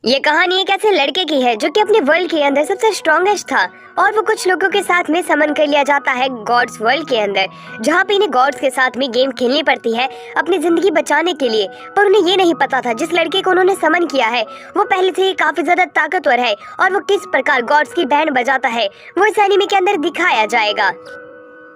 ये कहानी एक ऐसे लड़के की है जो कि अपने वर्ल्ड के अंदर सबसे स्ट्रॉन्गेस्ट था और वो कुछ लोगों के साथ में समन कर लिया जाता है गॉड्स वर्ल्ड के अंदर, जहाँ पे इन्हें गॉड्स के साथ में गेम खेलनी पड़ती है अपनी जिंदगी बचाने के लिए। पर उन्हें ये नहीं पता था जिस लड़के को उन्होंने समन किया है वो पहले से ही काफी ज्यादा ताकतवर है और वो किस प्रकार गॉड्स की बैंड बजाता है वो इस एनीमे के अंदर दिखाया जाएगा।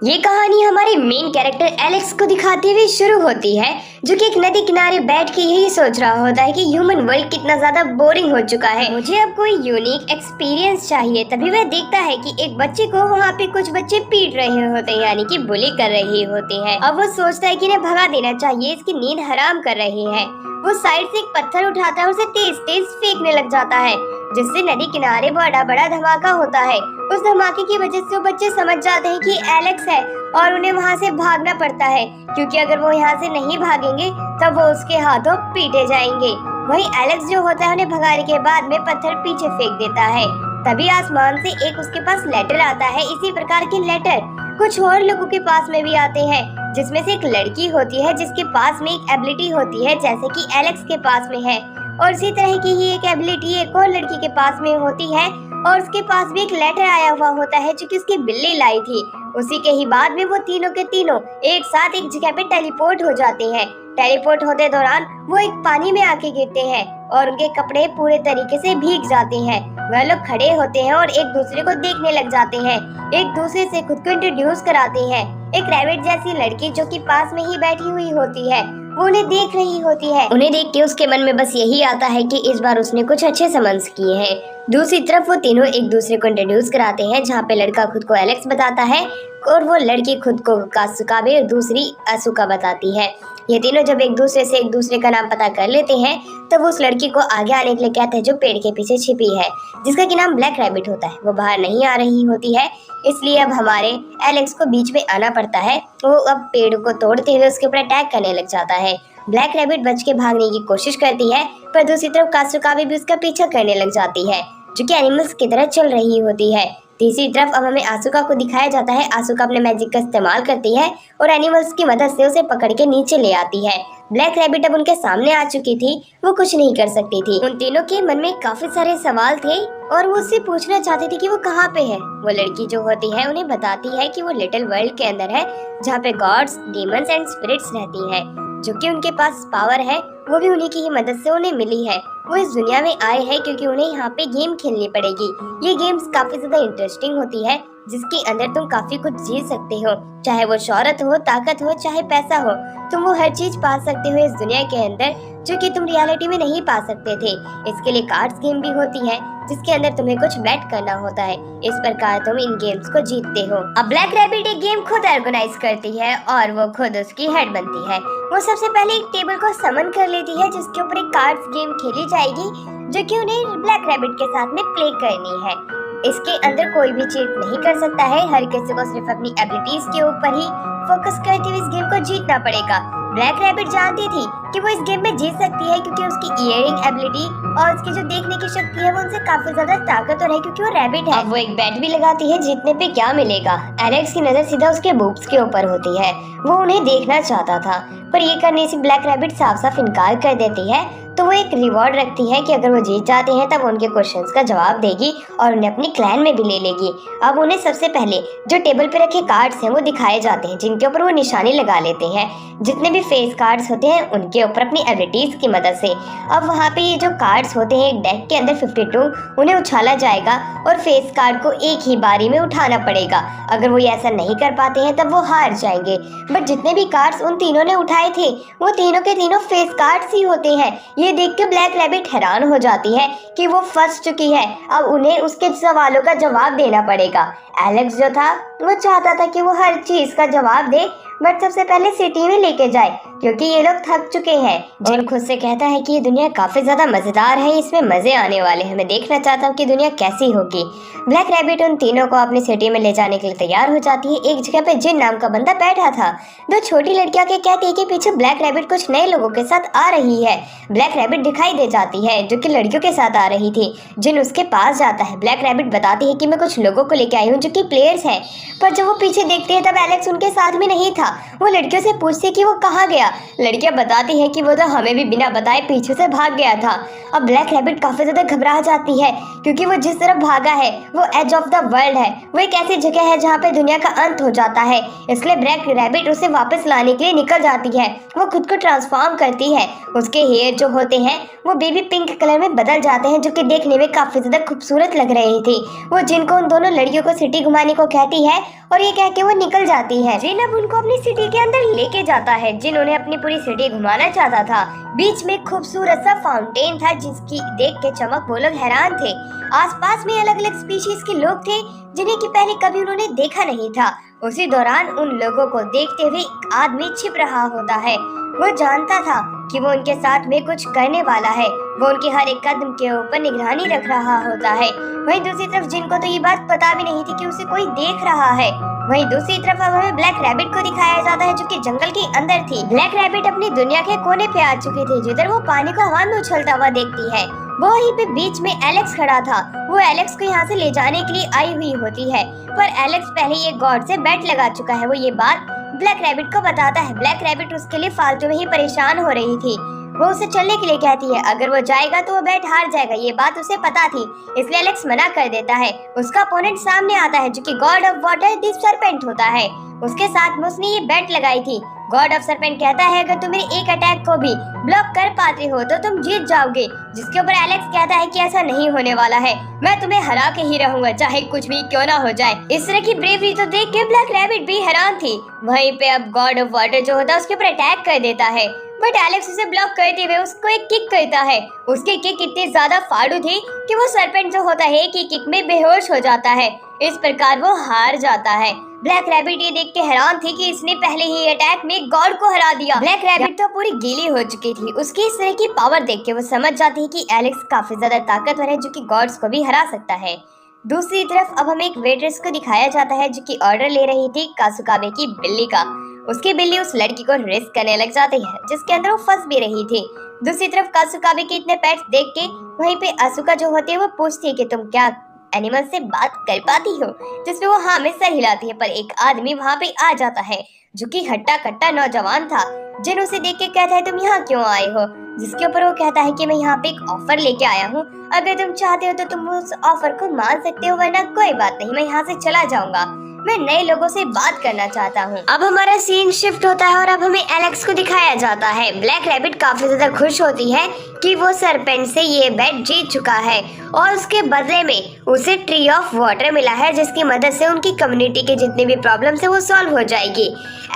ये कहानी हमारे मेन कैरेक्टर एलेक्स को दिखाते हुए शुरू होती है, जो कि एक नदी किनारे बैठ के यही सोच रहा होता है कि ह्यूमन वर्ल्ड कितना ज्यादा बोरिंग हो चुका है, मुझे अब कोई यूनिक एक्सपीरियंस चाहिए। तभी वह देखता है कि एक बच्चे को वहाँ पे कुछ बच्चे पीट रहे होते हैं, यानी कि बुली कर रहे होते हैं। अब वो सोचता है कि इन्हें भगा देना चाहिए, इसकी नींद हराम कर रहे हैं। वो साइड से एक पत्थर उठाता है और उसे तेज तेज फेंकने लग जाता है, जिससे नदी किनारे बड़ा बड़ा धमाका होता है। उस धमाके की वजह से वो बच्चे समझ जाते हैं कि एलेक्स है और उन्हें वहाँ से भागना पड़ता है, क्योंकि अगर वो यहाँ से नहीं भागेंगे तब वो उसके हाथों पीटे जाएंगे। वही एलेक्स जो होता है उन्हें भगाने के बाद में पत्थर पीछे फेंक देता है। तभी आसमान से एक उसके पास लेटर आता है। इसी प्रकार के लेटर कुछ और लोगों के पास में भी आते हैं, जिसमें से एक लड़की होती है जिसके पास में एक एबिलिटी होती है जैसे कि एलेक्स के पास में है, और इसी तरह की ही एक एबिलिटी एक और लड़की के पास में होती है और उसके पास भी एक लेटर आया हुआ होता है जो कि उसकी बिल्ली लाई थी। उसी के ही बाद में वो तीनों के तीनों एक साथ एक जगह पे टेलीपोर्ट हो जाते हैं। टेलीपोर्ट होते दौरान वो एक पानी में आके गिरते हैं और उनके कपड़े पूरे तरीके से भीग जाते हैं। वह लोग खड़े होते हैं और एक दूसरे को देखने लग जाते हैं, एक दूसरे से खुद को इंट्रोड्यूस कराते हैं। एक रैबिट जैसी लड़की जो कि पास में ही बैठी हुई होती है वो उन्हें देख रही होती है। उन्हें देख के उसके मन में बस यही आता है कि इस बार उसने कुछ अच्छे समन्स किए हैं। दूसरी तरफ वो तीनों एक दूसरे को इंट्रोड्यूस कराते हैं, जहाँ पे लड़का खुद को एलेक्स बताता है और वो लड़की खुद को कासुकाबे और दूसरी असुका बताती है। ये तीनों जब एक दूसरे से एक दूसरे का नाम पता कर लेते हैं तब उस लड़की को आगे आने के लिए कहते हैं जो पेड़ के पीछे छिपी है, जिसका कि नाम ब्लैक रैबिट होता है। वो बाहर नहीं आ रही होती है, इसलिए अब हमारे एलेक्स को बीच में आना पड़ता है। वो अब पेड़ को तोड़ते हुए उसके ऊपर अटैक करने लग जाता है। ब्लैक रैबिट बच के भागने की कोशिश करती है, पर दूसरी तरफ कासुकाबे भी उसका पीछा करने लग जाती है, जो कि एनिमल्स की तरह चल रही होती है। तीसरी तरफ अब हमें आसुका को दिखाया जाता है। आसुका अपने मैजिक का इस्तेमाल करती है और एनिमल्स की मदद से उसे पकड़ के नीचे ले आती है। ब्लैक रैबिट अब उनके सामने आ चुकी थी, वो कुछ नहीं कर सकती थी। उन तीनों के मन में काफी सारे सवाल थे और वो उससे पूछना चाहते थे कि वो कहाँ पे है। वो लड़की जो होती है उन्हें बताती है कि वो लिटिल वर्ल्ड के अंदर है, जहाँ पे गॉड्स, डीमंस एंड स्पिरिट्स रहती हैं, जो कि उनके पास पावर है वो भी उन्हीं की ही मदद से उन्हें मिली है। वो इस दुनिया में आए हैं क्योंकि उन्हें यहाँ पे गेम खेलनी पड़ेगी। ये गेम्स काफी ज्यादा इंटरेस्टिंग होती है, जिसके अंदर तुम काफी कुछ जीत सकते हो, चाहे वो शौहरत हो, ताकत हो, चाहे पैसा हो, तुम वो हर चीज पा सकते हो इस दुनिया के अंदर, जो कि तुम रियलिटी में नहीं पा सकते थे। इसके लिए कार्ड्स गेम भी होती है जिसके अंदर तुम्हें कुछ बेट करना होता है, इस प्रकार तुम इन गेम्स को जीतते हो। अब ब्लैक रैबिट एक गेम खुद ऑर्गेनाइज करती है और वो खुद उसकी हेड बनती है। वो सबसे पहले एक टेबल को समन कर लेती है जिसके ऊपर एक कार्ड्स गेम खेली जाएगी, जो कि उन्हें ब्लैक रैबिट के साथ में प्ले करनी है। इसके अंदर कोई भी चीट नहीं कर सकता है, हर किसी को सिर्फ अपनी एबिलिटीज के ऊपर ही फोकस करते हुए इस गेम को जीतना पड़ेगा। ब्लैक रैबिट जानती थी कि वो इस गेम में जीत सकती है क्योंकि उसकी इयरिंग एबिलिटी और उसकी जो देखने की शक्ति है वो उनसे काफी ज्यादा ताकतवर है, क्योंकि वो रैबिट है। अब वो एक बेट भी लगाती है जीतने पे क्या मिलेगा। एलेक्स की नजर सीधा उसके बूब्स के ऊपर होती है, वो उन्हें देखना चाहता था, पर ये करने से ब्लैक रैबिट साफ साफ इनकार कर देती है। तो वो एक रिवॉर्ड रखती है कि अगर वो जीत जाते हैं तब उनके क्वेश्चंस का जवाब देगी और उन्हें अपनी क्लैन में भी ले लेगी। अब उन्हें सबसे पहले जो टेबल पे रखे कार्ड्स हैं वो दिखाए जाते हैं, जिनके ऊपर वो निशानी लगा लेते हैं। जितने भी फेस कार्ड्स होते हैं उनके ऊपर अपनी एबिलिटीज की मदद से। अब वहाँ पे ये जो कार्ड्स होते हैं एक डेक के अंदर 52, उन्हें उछाला जाएगा और फेस कार्ड को एक ही बारी में उठाना पड़ेगा। अगर वो ऐसा नहीं कर पाते हैं तब वो हार जाएंगे। बट जितने भी कार्ड्स उन तीनों ने उठाए थे वो तीनों के तीनों फेस कार्ड्स ही होते हैं। ये देख के ब्लैक रैबिट हैरान हो जाती है कि वो फंस चुकी है। अब उन्हें उसके सवालों का जवाब देना पड़ेगा। एलेक्स जो था वो चाहता था कि वो हर चीज का जवाब दे, बट सबसे पहले सिटी में लेके जाए क्योंकि ये लोग थक चुके हैं। और खुद से कहता है कि ये दुनिया काफी ज्यादा मजेदार है, इसमें मजे आने वाले हैं, मैं देखना चाहता हूँ कि दुनिया कैसी होगी। ब्लैक रैबिट उन तीनों को अपनी सिटी में ले जाने के लिए तैयार हो जाती है। एक जगह पे जिन नाम का बंदा बैठा था, दो छोटी लड़कियां के कहती है कि पीछे ब्लैक रैबिट कुछ नए लोगों के साथ आ रही है। ब्लैक रैबिट दिखाई दे जाती है जो कि लड़कियों के साथ आ रही थी। जिन उसके पास जाता है। ब्लैक रैबिट बताती है कि मैं कुछ लोगों को लेके आई हूँ जो कि प्लेयर्स हैं, पर जब वो पीछे देखती है तब एलेक्स उनके साथ में नहीं था। वो लड़कियों से पूछती है कि वो कहाँ गया। लड़कियां बताती हैं कि वो तो हमें भी बिना बताए पीछे से भाग गया था। अब ब्लैक रैबिट काफी ज्यादा घबरा जाती है क्योंकि वो जिस तरफ भागा है वो एज ऑफ द वर्ल्ड है। वो एक ऐसी जगह है जहाँ पे दुनिया का अंत हो जाता है। इसलिए ब्लैक रैबिट उसे वापस लाने के लिए निकल जाती है। वो खुद को ट्रांसफॉर्म करती है। उसके हेयर जो होते हैं वो बेबी पिंक कलर में बदल जाते हैं जो कि देखने में काफी ज्यादा खूबसूरत लग रही थी। वो जिनको उन दोनों लड़कियों को सिटी घुमाने को कहती है और ये कह के वो निकल जाती है। जिन अब उनको अपनी सिटी के अंदर लेके जाता है। जिन उन्हें अपनी पूरी सिटी घुमाना चाहता था। बीच में खूबसूरत सा फाउंटेन था जिसकी देख के चमक वो लोग हैरान थे। आसपास में अलग अलग स्पीशीज के लोग थे जिन्हें कि पहले कभी उन्होंने देखा नहीं था। उसी दौरान उन लोगों को देखते हुए एक आदमी छिप रहा होता है। वो जानता था कि वो उनके साथ में कुछ करने वाला है। वो उनके हर एक कदम के ऊपर निगरानी रख रहा होता है। वहीं दूसरी तरफ जिनको तो ये बात पता भी नहीं थी कि उसे कोई देख रहा है। वहीं दूसरी तरफ अब हमें ब्लैक रैबिट को दिखाया जाता है जो कि जंगल के अंदर थी। ब्लैक रैबिट अपनी दुनिया के कोने पे आ चुकी थी जिधर वो पानी को हवा में उछलता हुआ देखती है। वो वहीं पे बीच में एलेक्स खड़ा था। वो एलेक्स को यहाँ से ले जाने के लिए आई हुई होती है, पर एलेक्स पहले ये गॉड से बेट लगा चुका है। वो ये बात ब्लैक रैबिट को बताता है। ब्लैक रैबिट उसके लिए फालतू में ही परेशान हो रही थी। वो उसे चलने के लिए कहती है। अगर वो जाएगा तो वो बैट हार जाएगा, ये बात उसे पता थी। इसलिए एलेक्स मना कर देता है। उसका अपोनेंट सामने आता है जो कि god of water the serpent होता है। उसके साथ में उसने ये बैट लगाई थी। गॉड ऑफ सर्पेंट कहता है अगर तुम मेरे एक अटैक को भी ब्लॉक कर पाते हो तो तुम जीत जाओगे। जिसके ऊपर एलेक्स कहता है कि ऐसा नहीं होने वाला है, मैं तुम्हें हरा के ही रहूंगा चाहे कुछ भी क्यों ना हो जाए। इस तरह की ब्रेवरी तो देख के ब्लैक रैबिट भी हैरान थी। वहीं पे अब गॉड ऑफ वाटर जो होता है उसके ऊपर अटैक कर देता है, बट एलेक्स उसे ब्लॉक करते हुए उसको एक किक करता है। उसकी किक इतनी ज्यादा फाड़ू थी कि वो सरपेंट जो होता है कि किक में बेहोश हो जाता है। इस प्रकार वो हार जाता है। ब्लैक रैबिट ये देख के हैरान थी कि इसने पहले ही अटैक में गॉड को हरा दिया। ब्लैक रैबिट तो पूरी गीली हो चुकी थी। उसकी इस तरह की पावर देख के वो समझ जाती है कि एलेक्स काफी ज्यादा ताकतवर है जो कि गॉड्स को भी हरा सकता है। दूसरी तरफ अब हमें एक वेट्रेस को दिखाया जाता है जो कि ऑर्डर ले रही थी कासुकाबे की बिल्ली का। उसकी बिल्ली उस लड़की को रेस करने लग जाती है जिसके अंदर वो फंस भी रही थी। दूसरी तरफ कासुकाबे के इतने पेट्स देख के वहीं पे असूका जो होती है वो पूछती है कि तुम क्या एनिमल से बात कर पाती हो, जिसपे वो हाँ में सर हिलाती है। पर एक आदमी वहाँ पे आ जाता है जो कि हट्टा कट्टा नौजवान था। जिन उसे देख के कहता है तुम यहाँ क्यों आए हो, जिसके ऊपर वो कहता है कि मैं यहाँ पे एक ऑफर लेके आया हूँ, अगर तुम चाहते हो तो तुम उस ऑफर को मान सकते हो, वरना कोई बात नहीं, मैं यहाँ से चला जाऊंगा, मैं नए लोगों से बात करना चाहता हूँ। अब हमारा सीन शिफ्ट होता है और अब हमें एलेक्स को दिखाया जाता है। ब्लैक रैबिट काफी ज्यादा खुश होती है कि वो सरपेंट से ये बेट जीत चुका है और उसके बदले में उसे ट्री ऑफ वाटर मिला है जिसकी मदद से उनकी कम्युनिटी के जितने भी प्रॉब्लम्स है वो सॉल्व हो जाएगी।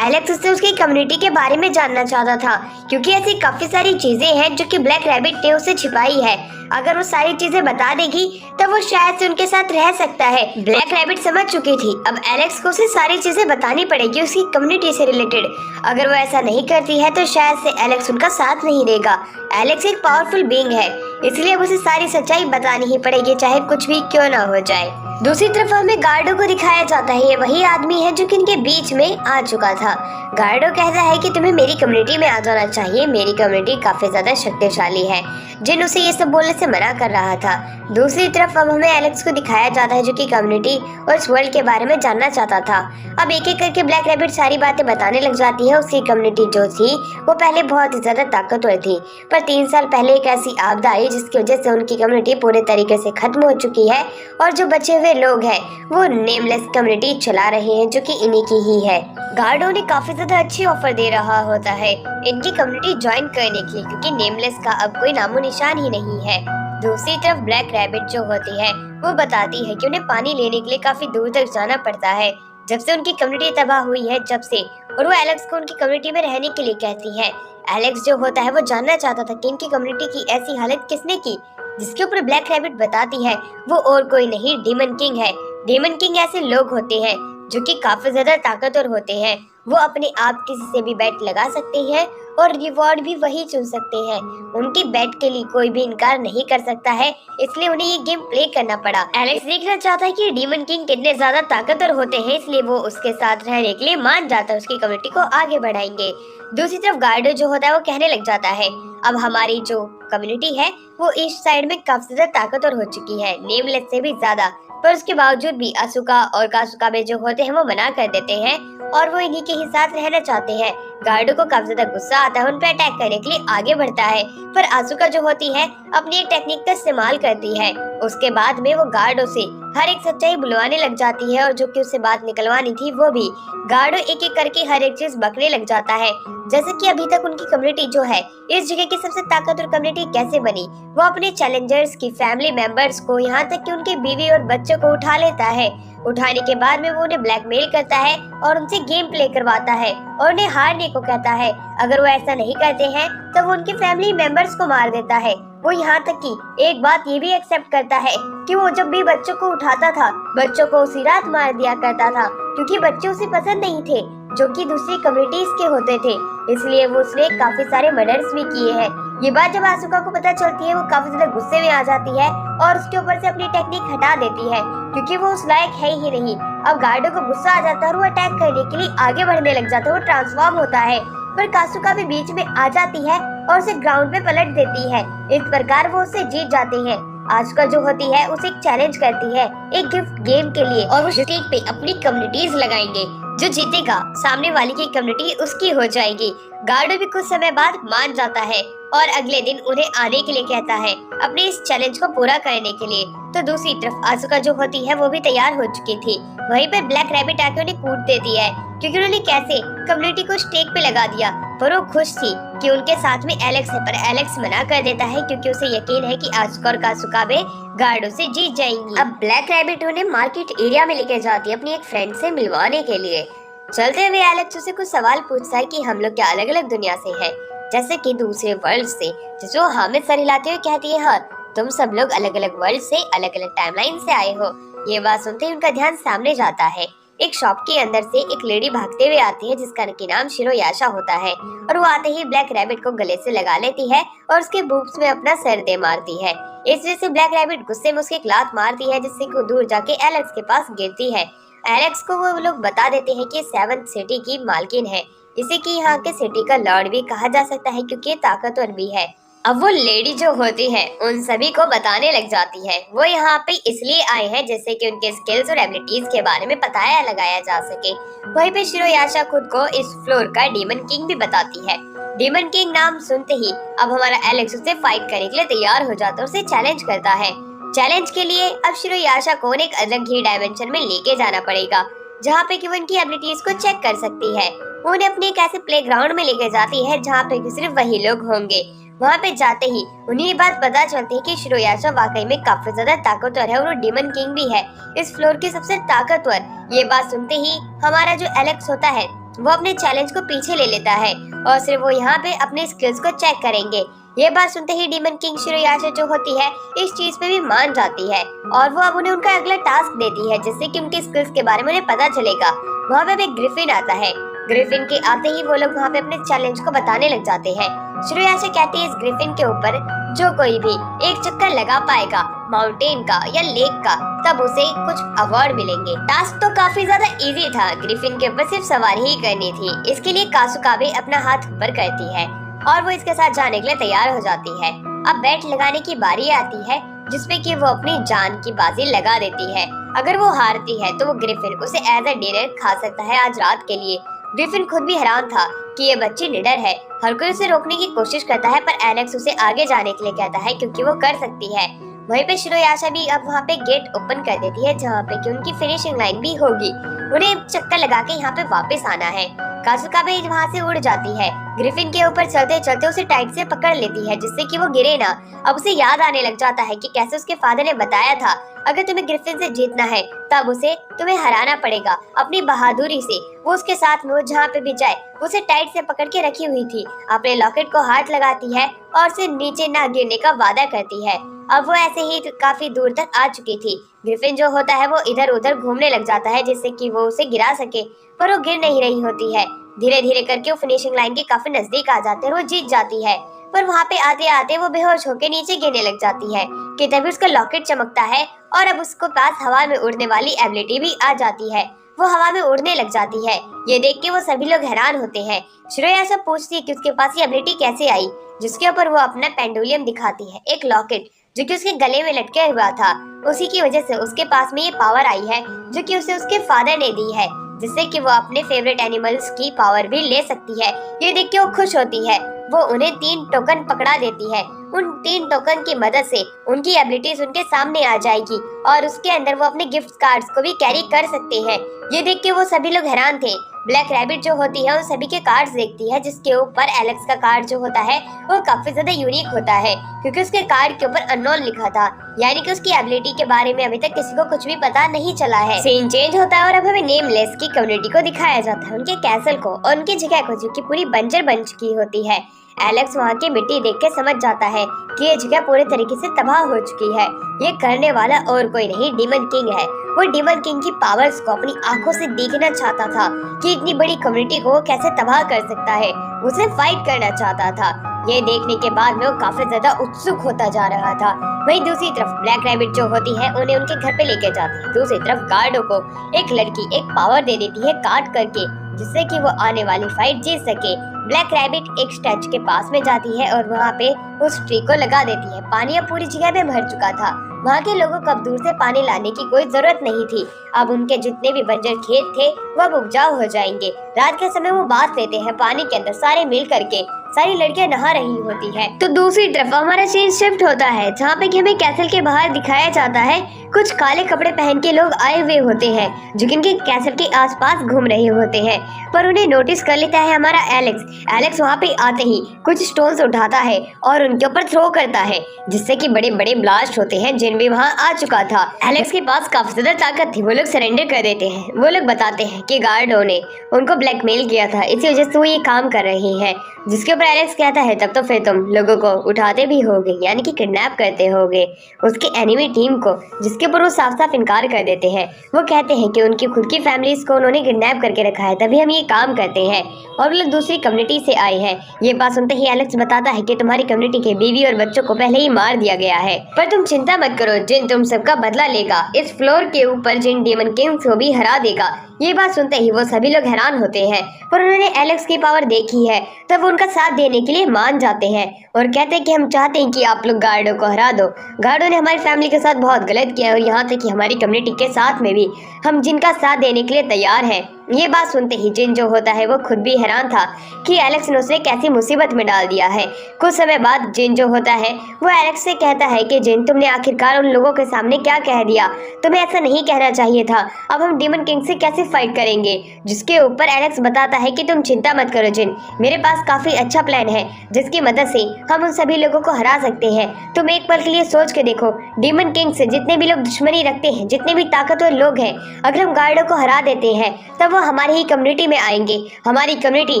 एलेक्स उससे उसकी कम्युनिटी के बारे में जानना चाहता था क्योंकि ऐसी काफी सारी चीजें हैं जो कि ब्लैक रैबिट ने उसे छिपाई है। अगर वो सारी चीजें बता देगी तब वो शायद से उनके साथ रह सकता है। ब्लैक रैबिट समझ चुकी थी अब एलेक्स को उसे सारी चीजें बतानी पड़ेगी उसकी कम्युनिटी से रिलेटेड। अगर वो ऐसा नहीं करती है तो शायद से एलेक्स उनका साथ नहीं देगा। एलेक्स एक पावरफुल बीइंग है इसलिए उसे सारी सच्चाई बतानी ही पड़ेगी चाहे कुछ भी क्यों ना हो जाए। दूसरी तरफ हमें गार्डो को दिखाया जाता है। ये वही आदमी है जो कि इनके बीच में आ चुका था। गार्डो कहता है कि तुम्हें मेरी कम्युनिटी में आ जाना चाहिए, मेरी कम्युनिटी काफी ज्यादा शक्तिशाली है। जिन उसे ये सब बोलने से मना कर रहा था। दूसरी तरफ अब हमें एलेक्स को दिखाया जाता है जो कि कम्युनिटी और इस वर्ल्ड के बारे में जानना चाहता था। अब एक एक करके ब्लैक रैबिट सारी बातें बताने लग जाती है। उसकी कम्युनिटी जो थी वो पहले बहुत ही ज्यादा ताकतवर थी, पर 3 साल पहले एक ऐसी आपदा आई जिसकी वजह से उनकी कम्युनिटी पूरे तरीके से खत्म हो चुकी है और जो बचे हुए लोग हैं वो नेमलेस कम्युनिटी चला रहे हैं जो कि इन्हीं की ही है। गार्डो ने काफी ज्यादा अच्छी ऑफर दे रहा होता है इनकी कम्युनिटी ज्वाइन करने के लिए क्योंकि नेमलेस का अब कोई नामो निशान ही नहीं है। दूसरी तरफ ब्लैक रैबिट जो होती है वो बताती है कि उन्हें पानी लेने के लिए काफी दूर तक जाना पड़ता है जब से उनकी कम्युनिटी तबाह हुई है जब से, और वो एलेक्स को उनकी कम्युनिटी में रहने के लिए कहती है। एलेक्स जो होता है वो जानना चाहता था कि इनकी कम्युनिटी की ऐसी हालत किसने की, जिसके ऊपर ब्लैक रैबिट बताती है वो और कोई नहीं डीमन किंग है। डीमन किंग ऐसे लोग होते हैं जो कि काफी ज्यादा ताकतवर होते हैं। वो अपने आप किसी से भी बेट लगा सकते हैं और रिवॉर्ड भी वही चुन सकते हैं। उनकी बेट के लिए कोई भी इनकार नहीं कर सकता है, इसलिए उन्हें ये गेम प्ले करना पड़ा। एलेक्स देखना चाहता है कि डीमन किंग कितने ज्यादा ताकतवर होते हैं, इसलिए वो उसके साथ रहने के लिए मान जाता है, उसकी कम्युनिटी को आगे बढ़ाएंगे। दूसरी तरफ गार्डो जो होता है वो कहने लग जाता है अब हमारी जो कम्युनिटी है वो ईस्ट साइड में काफी ज्यादा ताकतवर हो चुकी है, नेमलेस से भी ज्यादा। पर उसके बावजूद भी असूका और कासुकाबे जो होते हैं वो मना कर देते हैं और वो इन्हीं के ही साथ रहना चाहते हैं। गार्डो को काफी ज्यादा गुस्सा आता है, उन पर अटैक करने के लिए आगे बढ़ता है, पर आसुका जो होती है अपनी एक टेक्निक का इस्तेमाल करती है। उसके बाद में वो गार्डो से हर एक सच्चाई बुलवाने लग जाती है और जो कि उससे बात निकलवानी थी वो भी। गार्डो एक एक करके हर एक चीज बकने लग जाता है, जैसे कि अभी तक उनकी कम्युनिटी जो है इस जगह की सबसे ताकतवर कम्युनिटी कैसे बनी। वो अपने चैलेंजर्स की फैमिली मेंबर्स को, यहाँ तक कि उनके बीवी और बच्चों को उठा लेता है। उठाने के बाद में वो उन्हें ब्लैकमेल करता है और उनसे गेम प्ले करवाता है और उन्हें हारने को कहता है। अगर वो ऐसा नहीं करते हैं तो वो उनके फैमिली मेंबर्स को मार देता है। वो यहाँ तक कि एक बात ये भी एक्सेप्ट करता है कि वो जब भी बच्चों को उठाता था, बच्चों को उसी रात मार दिया करता था, क्योंकि बच्चे उसे पसंद नहीं थे जो कि दूसरी कम्युनिटीज के होते थे। इसलिए वो उसने काफी सारे मर्डर्स भी किए हैं। ये बात जब आसुका को पता चलती है वो काफी ज्यादा गुस्से में आ जाती है और उसके ऊपर से अपनी टेक्निक हटा देती है, क्योंकि वो उस लायक है ही नहीं। अब गार्डो को गुस्सा आ जाता है और वो अटैक करने के लिए आगे बढ़ने लग जाता है, वो ट्रांसफॉर्म होता है, पर कासुका भी बीच में आ जाती है और उसे ग्राउंड पे पलट देती है। इस प्रकार वो उससे जीत जाते हैं। आसुका जो होती है उसे एक चैलेंज करती है एक गिफ्ट गेम के लिए, और वो स्टेज पे अपनी कम्युनिटीज लगाएंगे। जो जीतेगा सामने वाली की कम्युनिटी उसकी हो जाएगी। गार्डो भी कुछ समय बाद मान जाता है और अगले दिन उन्हें आने के लिए कहता है अपने इस चैलेंज को पूरा करने के लिए। तो दूसरी तरफ आसुका जो होती है वो भी तैयार हो चुकी थी। वहीं पर ब्लैक रैबिट आके उन्हें कूट देती है, क्योंकि उन्होंने कैसे कम्युनिटी को स्टेक पे लगा दिया। पर वो खुश थी कि उनके साथ में एलेक्स है, पर एलेक्स मना कर देता है क्योंकि उसे यकीन है कि आसुका और कासुकाबे गार्डो से जीत जाएंगी। अब ब्लैक रैबिट उन्हें मार्केट एरिया में लेके जाती है अपनी एक फ्रेंड से मिलवाने के लिए। चलते हुए एलेक्स उसे कुछ सवाल पूछता है कि हम लोग क्या अलग अलग दुनिया से हैं, जैसे कि दूसरे वर्ल्ड से। जो हामिद सर हिलाते हुए कहती है हाँ, तुम सब लोग अलग अलग वर्ल्ड से, अलग अलग टाइमलाइन से आए हो। ये बात सुनते ही उनका ध्यान सामने जाता है। एक शॉप के अंदर से एक लेडी भागते हुए आती है जिसका नाम शिरोयाशा होता है, और वो आते ही ब्लैक रैबिट को गले से लगा लेती है और उसके बूब्स में अपना सर दे मारती है। इस वजह से ब्लैक रैबिट गुस्से में उसके लात मारती है, जिससे वो दूर जाके एलेक्स के पास गिरती है। एलेक्स को वो लोग बता देते हैं कि 7th सिटी की मालकिन है, इसे कि यहाँ के सिटी का लॉर्ड भी कहा जा सकता है क्योंकि ये ताकतवर भी है। अब वो लेडी जो होती है उन सभी को बताने लग जाती है वो यहाँ पे इसलिए आए हैं जैसे कि उनके स्किल्स और एबिलिटीज के बारे में पता लगाया जा सके। वहीं पे शिरोयाशा खुद को इस फ्लोर का डीमन किंग भी बताती है। डीमन किंग नाम सुनते ही अब हमारा एलेक्स उससे फाइट करने के लिए तैयार हो जाता है, उसे चैलेंज करता है। चैलेंज के लिए अब शिरोयाशा को एक अलग ही डायमेंशन में लेके जाना पड़ेगा, जहाँ पे कि वो इनकी एबिलिटीज को चेक कर सकती है। वो उन्हें अपने एक ऐसे प्लेग्राउंड में लेके जाती है जहाँ पे सिर्फ वही लोग होंगे। वहाँ पे जाते ही उन्हें ये बात पता चलती है कि शिरोयाशा वाकई में काफी ज्यादा ताकतवर है और वो डीमन किंग भी है, इस फ्लोर की सबसे ताकतवर। ये बात सुनते ही हमारा जो एलेक्स होता है वो अपने चैलेंज को पीछे ले लेता है और सिर्फ वो यहाँ पे अपने स्किल्स को चेक करेंगे। ये बात सुनते ही डीमन किंग शिरोयाशा जो होती है इस चीज पे भी मान जाती है और वो अब उन्हें उनका अगला टास्क देती है, जिससे कि उनके स्किल्स के बारे में उन्हें पता चलेगा। वहाँ पे एक ग्रिफिन आता है। ग्रिफिन के आते ही वो लोग वहाँ पे अपने चैलेंज को बताने लग जाते हैं। शिरोयाशा कहती है इस ग्रिफिन के ऊपर जो कोई भी एक चक्कर लगा पाएगा माउंटेन का या लेक का, तब उसे कुछ अवार्ड मिलेंगे। टास्क तो काफी ज्यादा इजी था, ग्रिफिन के ऊपर सिर्फ सवारी ही करनी थी। इसके लिए कासुकाबे अपना हाथ ऊपर करती है और वो इसके साथ जाने के लिए तैयार हो जाती है। अब बेट लगाने की बारी आती है जिसपे कि वो अपनी जान की बाजी लगा देती है। अगर वो हारती है तो वो ग्रिफिन उसे एज अ डिनर खा सकता है आज रात के लिए। ग्रिफिन खुद भी हैरान था कि ये बच्ची निडर है, हर कोई उसे रोकने की कोशिश करता है, पर एलेक्स उसे आगे जाने के लिए कहता है क्योंकि वो कर सकती है। वहीं पे शिरोयाशा भी अब वहाँ पे गेट ओपन कर देती है जहाँ पे कि उनकी फिनिशिंग लाइन भी होगी। उन्हें चक्कर लगा के यहाँ पे वापस आना है। कासुकाबे वहाँ से उड़ जाती है, ग्रिफिन के ऊपर चलते चलते उसे टाइट से पकड़ लेती है जिससे कि वो गिरे ना। अब उसे याद आने लग जाता है कि कैसे उसके फादर ने बताया था अगर तुम्हें ग्रिफिन से जीतना है तब उसे तुम्हें हराना पड़ेगा अपनी बहादुरी से। वो उसके साथ में वो जहाँ पे भी जाए उसे टाइट से पकड़ के रखी हुई थी। अपने लॉकेट को हाथ लगाती है और उसे नीचे ना गिरने का वादा करती है। अब वो ऐसे ही काफी दूर तक आ चुकी थी। ग्रिफिन जो होता है वो इधर उधर घूमने लग जाता है जिससे कि वो उसे गिरा सके, पर वो गिर नहीं रही होती है। धीरे धीरे करके वो फिनिशिंग लाइन के काफी नजदीक आ जाते हैं और वो जीत जाती है, पर वहाँ पे आते आते वो बेहोश होकर नीचे गिरने लग जाती है कि तभी उसका लॉकेट चमकता है और अब उसको पास हवा में उड़ने वाली एबिलिटी भी आ जाती है। वो हवा में उड़ने लग जाती है। ये देख के वो सभी लोग हैरान होते हैं। श्रेया सब पूछती है कि उसके पास ये एबिलिटी कैसे आई, जिसके ऊपर वो अपना पेंडुलियम दिखाती है, एक लॉकेट जो कि उसके गले में लटके हुआ था। उसी की वजह से उसके पास में ये पावर आई है जो कि उसे उसके फादर ने दी है, जिससे कि वो अपने फेवरेट एनिमल्स की पावर भी ले सकती है। ये देख के वो खुश होती है। वो उन्हें 3 टोकन पकड़ा देती है। उन 3 टोकन की मदद से उनकी एबिलिटीज उनके सामने आ जाएगी और उसके अंदर वो अपने गिफ्ट कार्ड्स को भी कैरी कर सकते हैं। ये देख के वो सभी लोग हैरान थे। ब्लैक रैबिट जो होती है उन सभी के कार्ड्स देखती है, जिसके ऊपर एलेक्स का कार्ड जो होता है वो काफी ज्यादा यूनिक होता है, क्योंकि उसके कार्ड के ऊपर अननोन लिखा था, यानी कि उसकी एबिलिटी के बारे में अभी तक किसी को कुछ भी पता नहीं चला है। सीन चेंज होता है और अब हमें नेमलेस की कम्युनिटी को दिखाया जाता है, उनके कैसल को और उनकी जगह को, जो कि पूरी बंजर बन चुकी होती है। एलेक्स वहाँ की मिट्टी देख के समझ जाता है कि ये जगह पूरे तरीके से तबाह हो चुकी है। ये करने वाला और कोई नहीं, डीमन किंग है। वो डीमन किंग की पावर्स को अपनी आंखों से देखना चाहता था कि इतनी बड़ी कम्युनिटी को कैसे तबाह कर सकता है। उसे फाइट करना चाहता था। ये देखने के बाद में वो काफी ज्यादा उत्सुक होता जा रहा था। वहीं दूसरी तरफ ब्लैक रैबिट जो होती है उन्हें उनके घर पे लेके जाती है। दूसरी तरफ गार्डों को एक लड़की एक पावर दे देती है काट करके, जिससे कि वो आने वाली फाइट जीत सके। ब्लैक रैबिट एक स्टैचू के पास में जाती है और वहाँ पे उस ट्री को लगा देती है। पानी अब पूरी जगह में भर चुका था। वहाँ के लोगों को अब दूर से पानी लाने की कोई जरूरत नहीं थी। अब उनके जितने भी बंजर खेत थे वो अब उपजाऊ हो जाएंगे। रात के समय वो बांध लेते हैं पानी के अंदर, सारे मिल करके। सारी लड़कियां नहा रही होती है। तो दूसरी तरफ हमारा सीन शिफ्ट होता है, जहाँ पे कि हमें कैसल के बाहर दिखाया जाता है कुछ काले कपड़े पहन के लोग आए हुए होते हैं, जो कि इनके कैसल के आसपास घूम रहे होते हैं। पर उन्हें नोटिस कर लेता है हमारा एलेक्स वहाँ पे आते ही कुछ स्टोन्स उठाता है और उनके ऊपर थ्रो करता है, जिससे कि बड़े बड़े ब्लास्ट होते हैं। जिन भी वहाँ आ चुका था, एलेक्स के पास काफी ज्यादा ताकत थी। वो लोग सरेंडर कर देते हैं। वो लोग बताते हैं कि गार्डों ने उनको ब्लैकमेल किया था, इसी वजह से वो ये काम कर रहे हैं। जिसके ऊपर एलेक्स कहता है तब तो फिर तुम लोगों को उठाते भी होगे, यानी कि किडनैप करते होगे उसकी एनिमी टीम को, जिसके ऊपर वो साफ साफ इनकार कर देते हैं। वो कहते हैं कि उनकी खुद की फैमिलीज को उन्होंने किडनैप करके रखा है, तभी हम ये काम करते हैं और वो लोग दूसरी कम्युनिटी से आए हैं। ये बात सुनते ही एलेक्स बताता है कि तुम्हारी कम्युनिटी के बीवी और बच्चों को पहले ही मार दिया गया है, पर तुम चिंता मत करो, जिन तुम सबका बदला लेगा। इस फ्लोर के ऊपर जिन डीमन किंग्स को भी हरा देगा। ये बात सुनते ही वो सभी लोग हैरान होते हैं, पर उन्होंने एलेक्स की पावर देखी है, तब वो उनका साथ देने के लिए मान जाते हैं और कहते हैं कि हम चाहते हैं कि आप लोग गार्डो को हरा दो। गार्डो ने हमारी फैमिली के साथ बहुत गलत किया और यहाँ तक कि हमारी कम्युनिटी के साथ में भी हम जिनका साथ देने के लिए तैयार हैं। ये बात सुनते ही जिन जो होता है वो खुद भी हैरान था कि एलेक्स ने उसे कैसी मुसीबत में डाल दिया है। कुछ समय बाद जिन जो होता है वो एलेक्स से कहता है कि जिन, तुमने आखिरकार उन लोगों के सामने क्या कह दिया, तुम्हें ऐसा नहीं कहना चाहिए था। अब हम डीमन किंग से कैसे फाइट करेंगे? जिसके ऊपर एलेक्स बताता है कि तुम चिंता मत करो जिन, मेरे पास काफी अच्छा प्लान है जिसकी मदद से हम उन सभी लोगों को हरा सकते हैं। तुम एक पल के लिए सोच के देखो, डीमन किंग से जितने भी लोग दुश्मनी रखते हैं, जितने भी ताकतवर लोग हैं, अगर हम गार्डो को हरा देते हैं तब वो हमारी ही कम्युनिटी में आएंगे। हमारी कम्युनिटी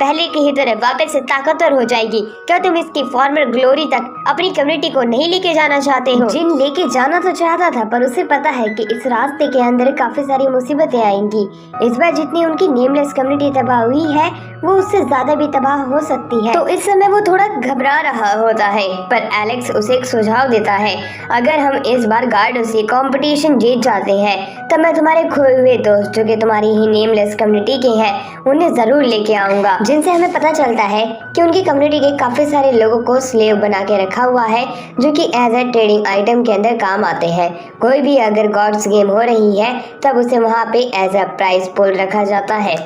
पहले की ही तरह वापस से ताकतवर हो जाएगी। क्या तुम इसकी फॉर्मर ग्लोरी तक अपनी कम्युनिटी को नहीं लेके जाना चाहते हो? जिन लेके जाना तो चाहता था, पर उसे पता है कि इस रास्ते के अंदर काफी सारी मुसीबतें आएंगी। इस बार जितनी उनकी नेमलेस कम्युनिटी तबाह हुई है वो उससे ज्यादा भी तबाह हो सकती है। तो इस समय वो थोड़ा घबरा रहा होता है, पर एलेक्स उसे एक सुझाव देता है, अगर हम इस बार गार्डो से कंपटीशन जीत जाते हैं तब मैं तुम्हारे खोए हुए दोस्त जो कि तुम्हारी ही नेमलेस कम्युनिटी के हैं उन्हें जरूर लेके आऊंगा। जिनसे हमें पता चलता है कि उनकी कम्युनिटी के काफी सारे लोगों को स्लेव बना के रखा हुआ है, जो कि एज ए ट्रेडिंग आइटम के अंदर काम आते हैं। कोई भी अगर गॉड्स गेम हो रही है तब उसे वहाँ पे एज अ प्राइस पोल रखा जाता है।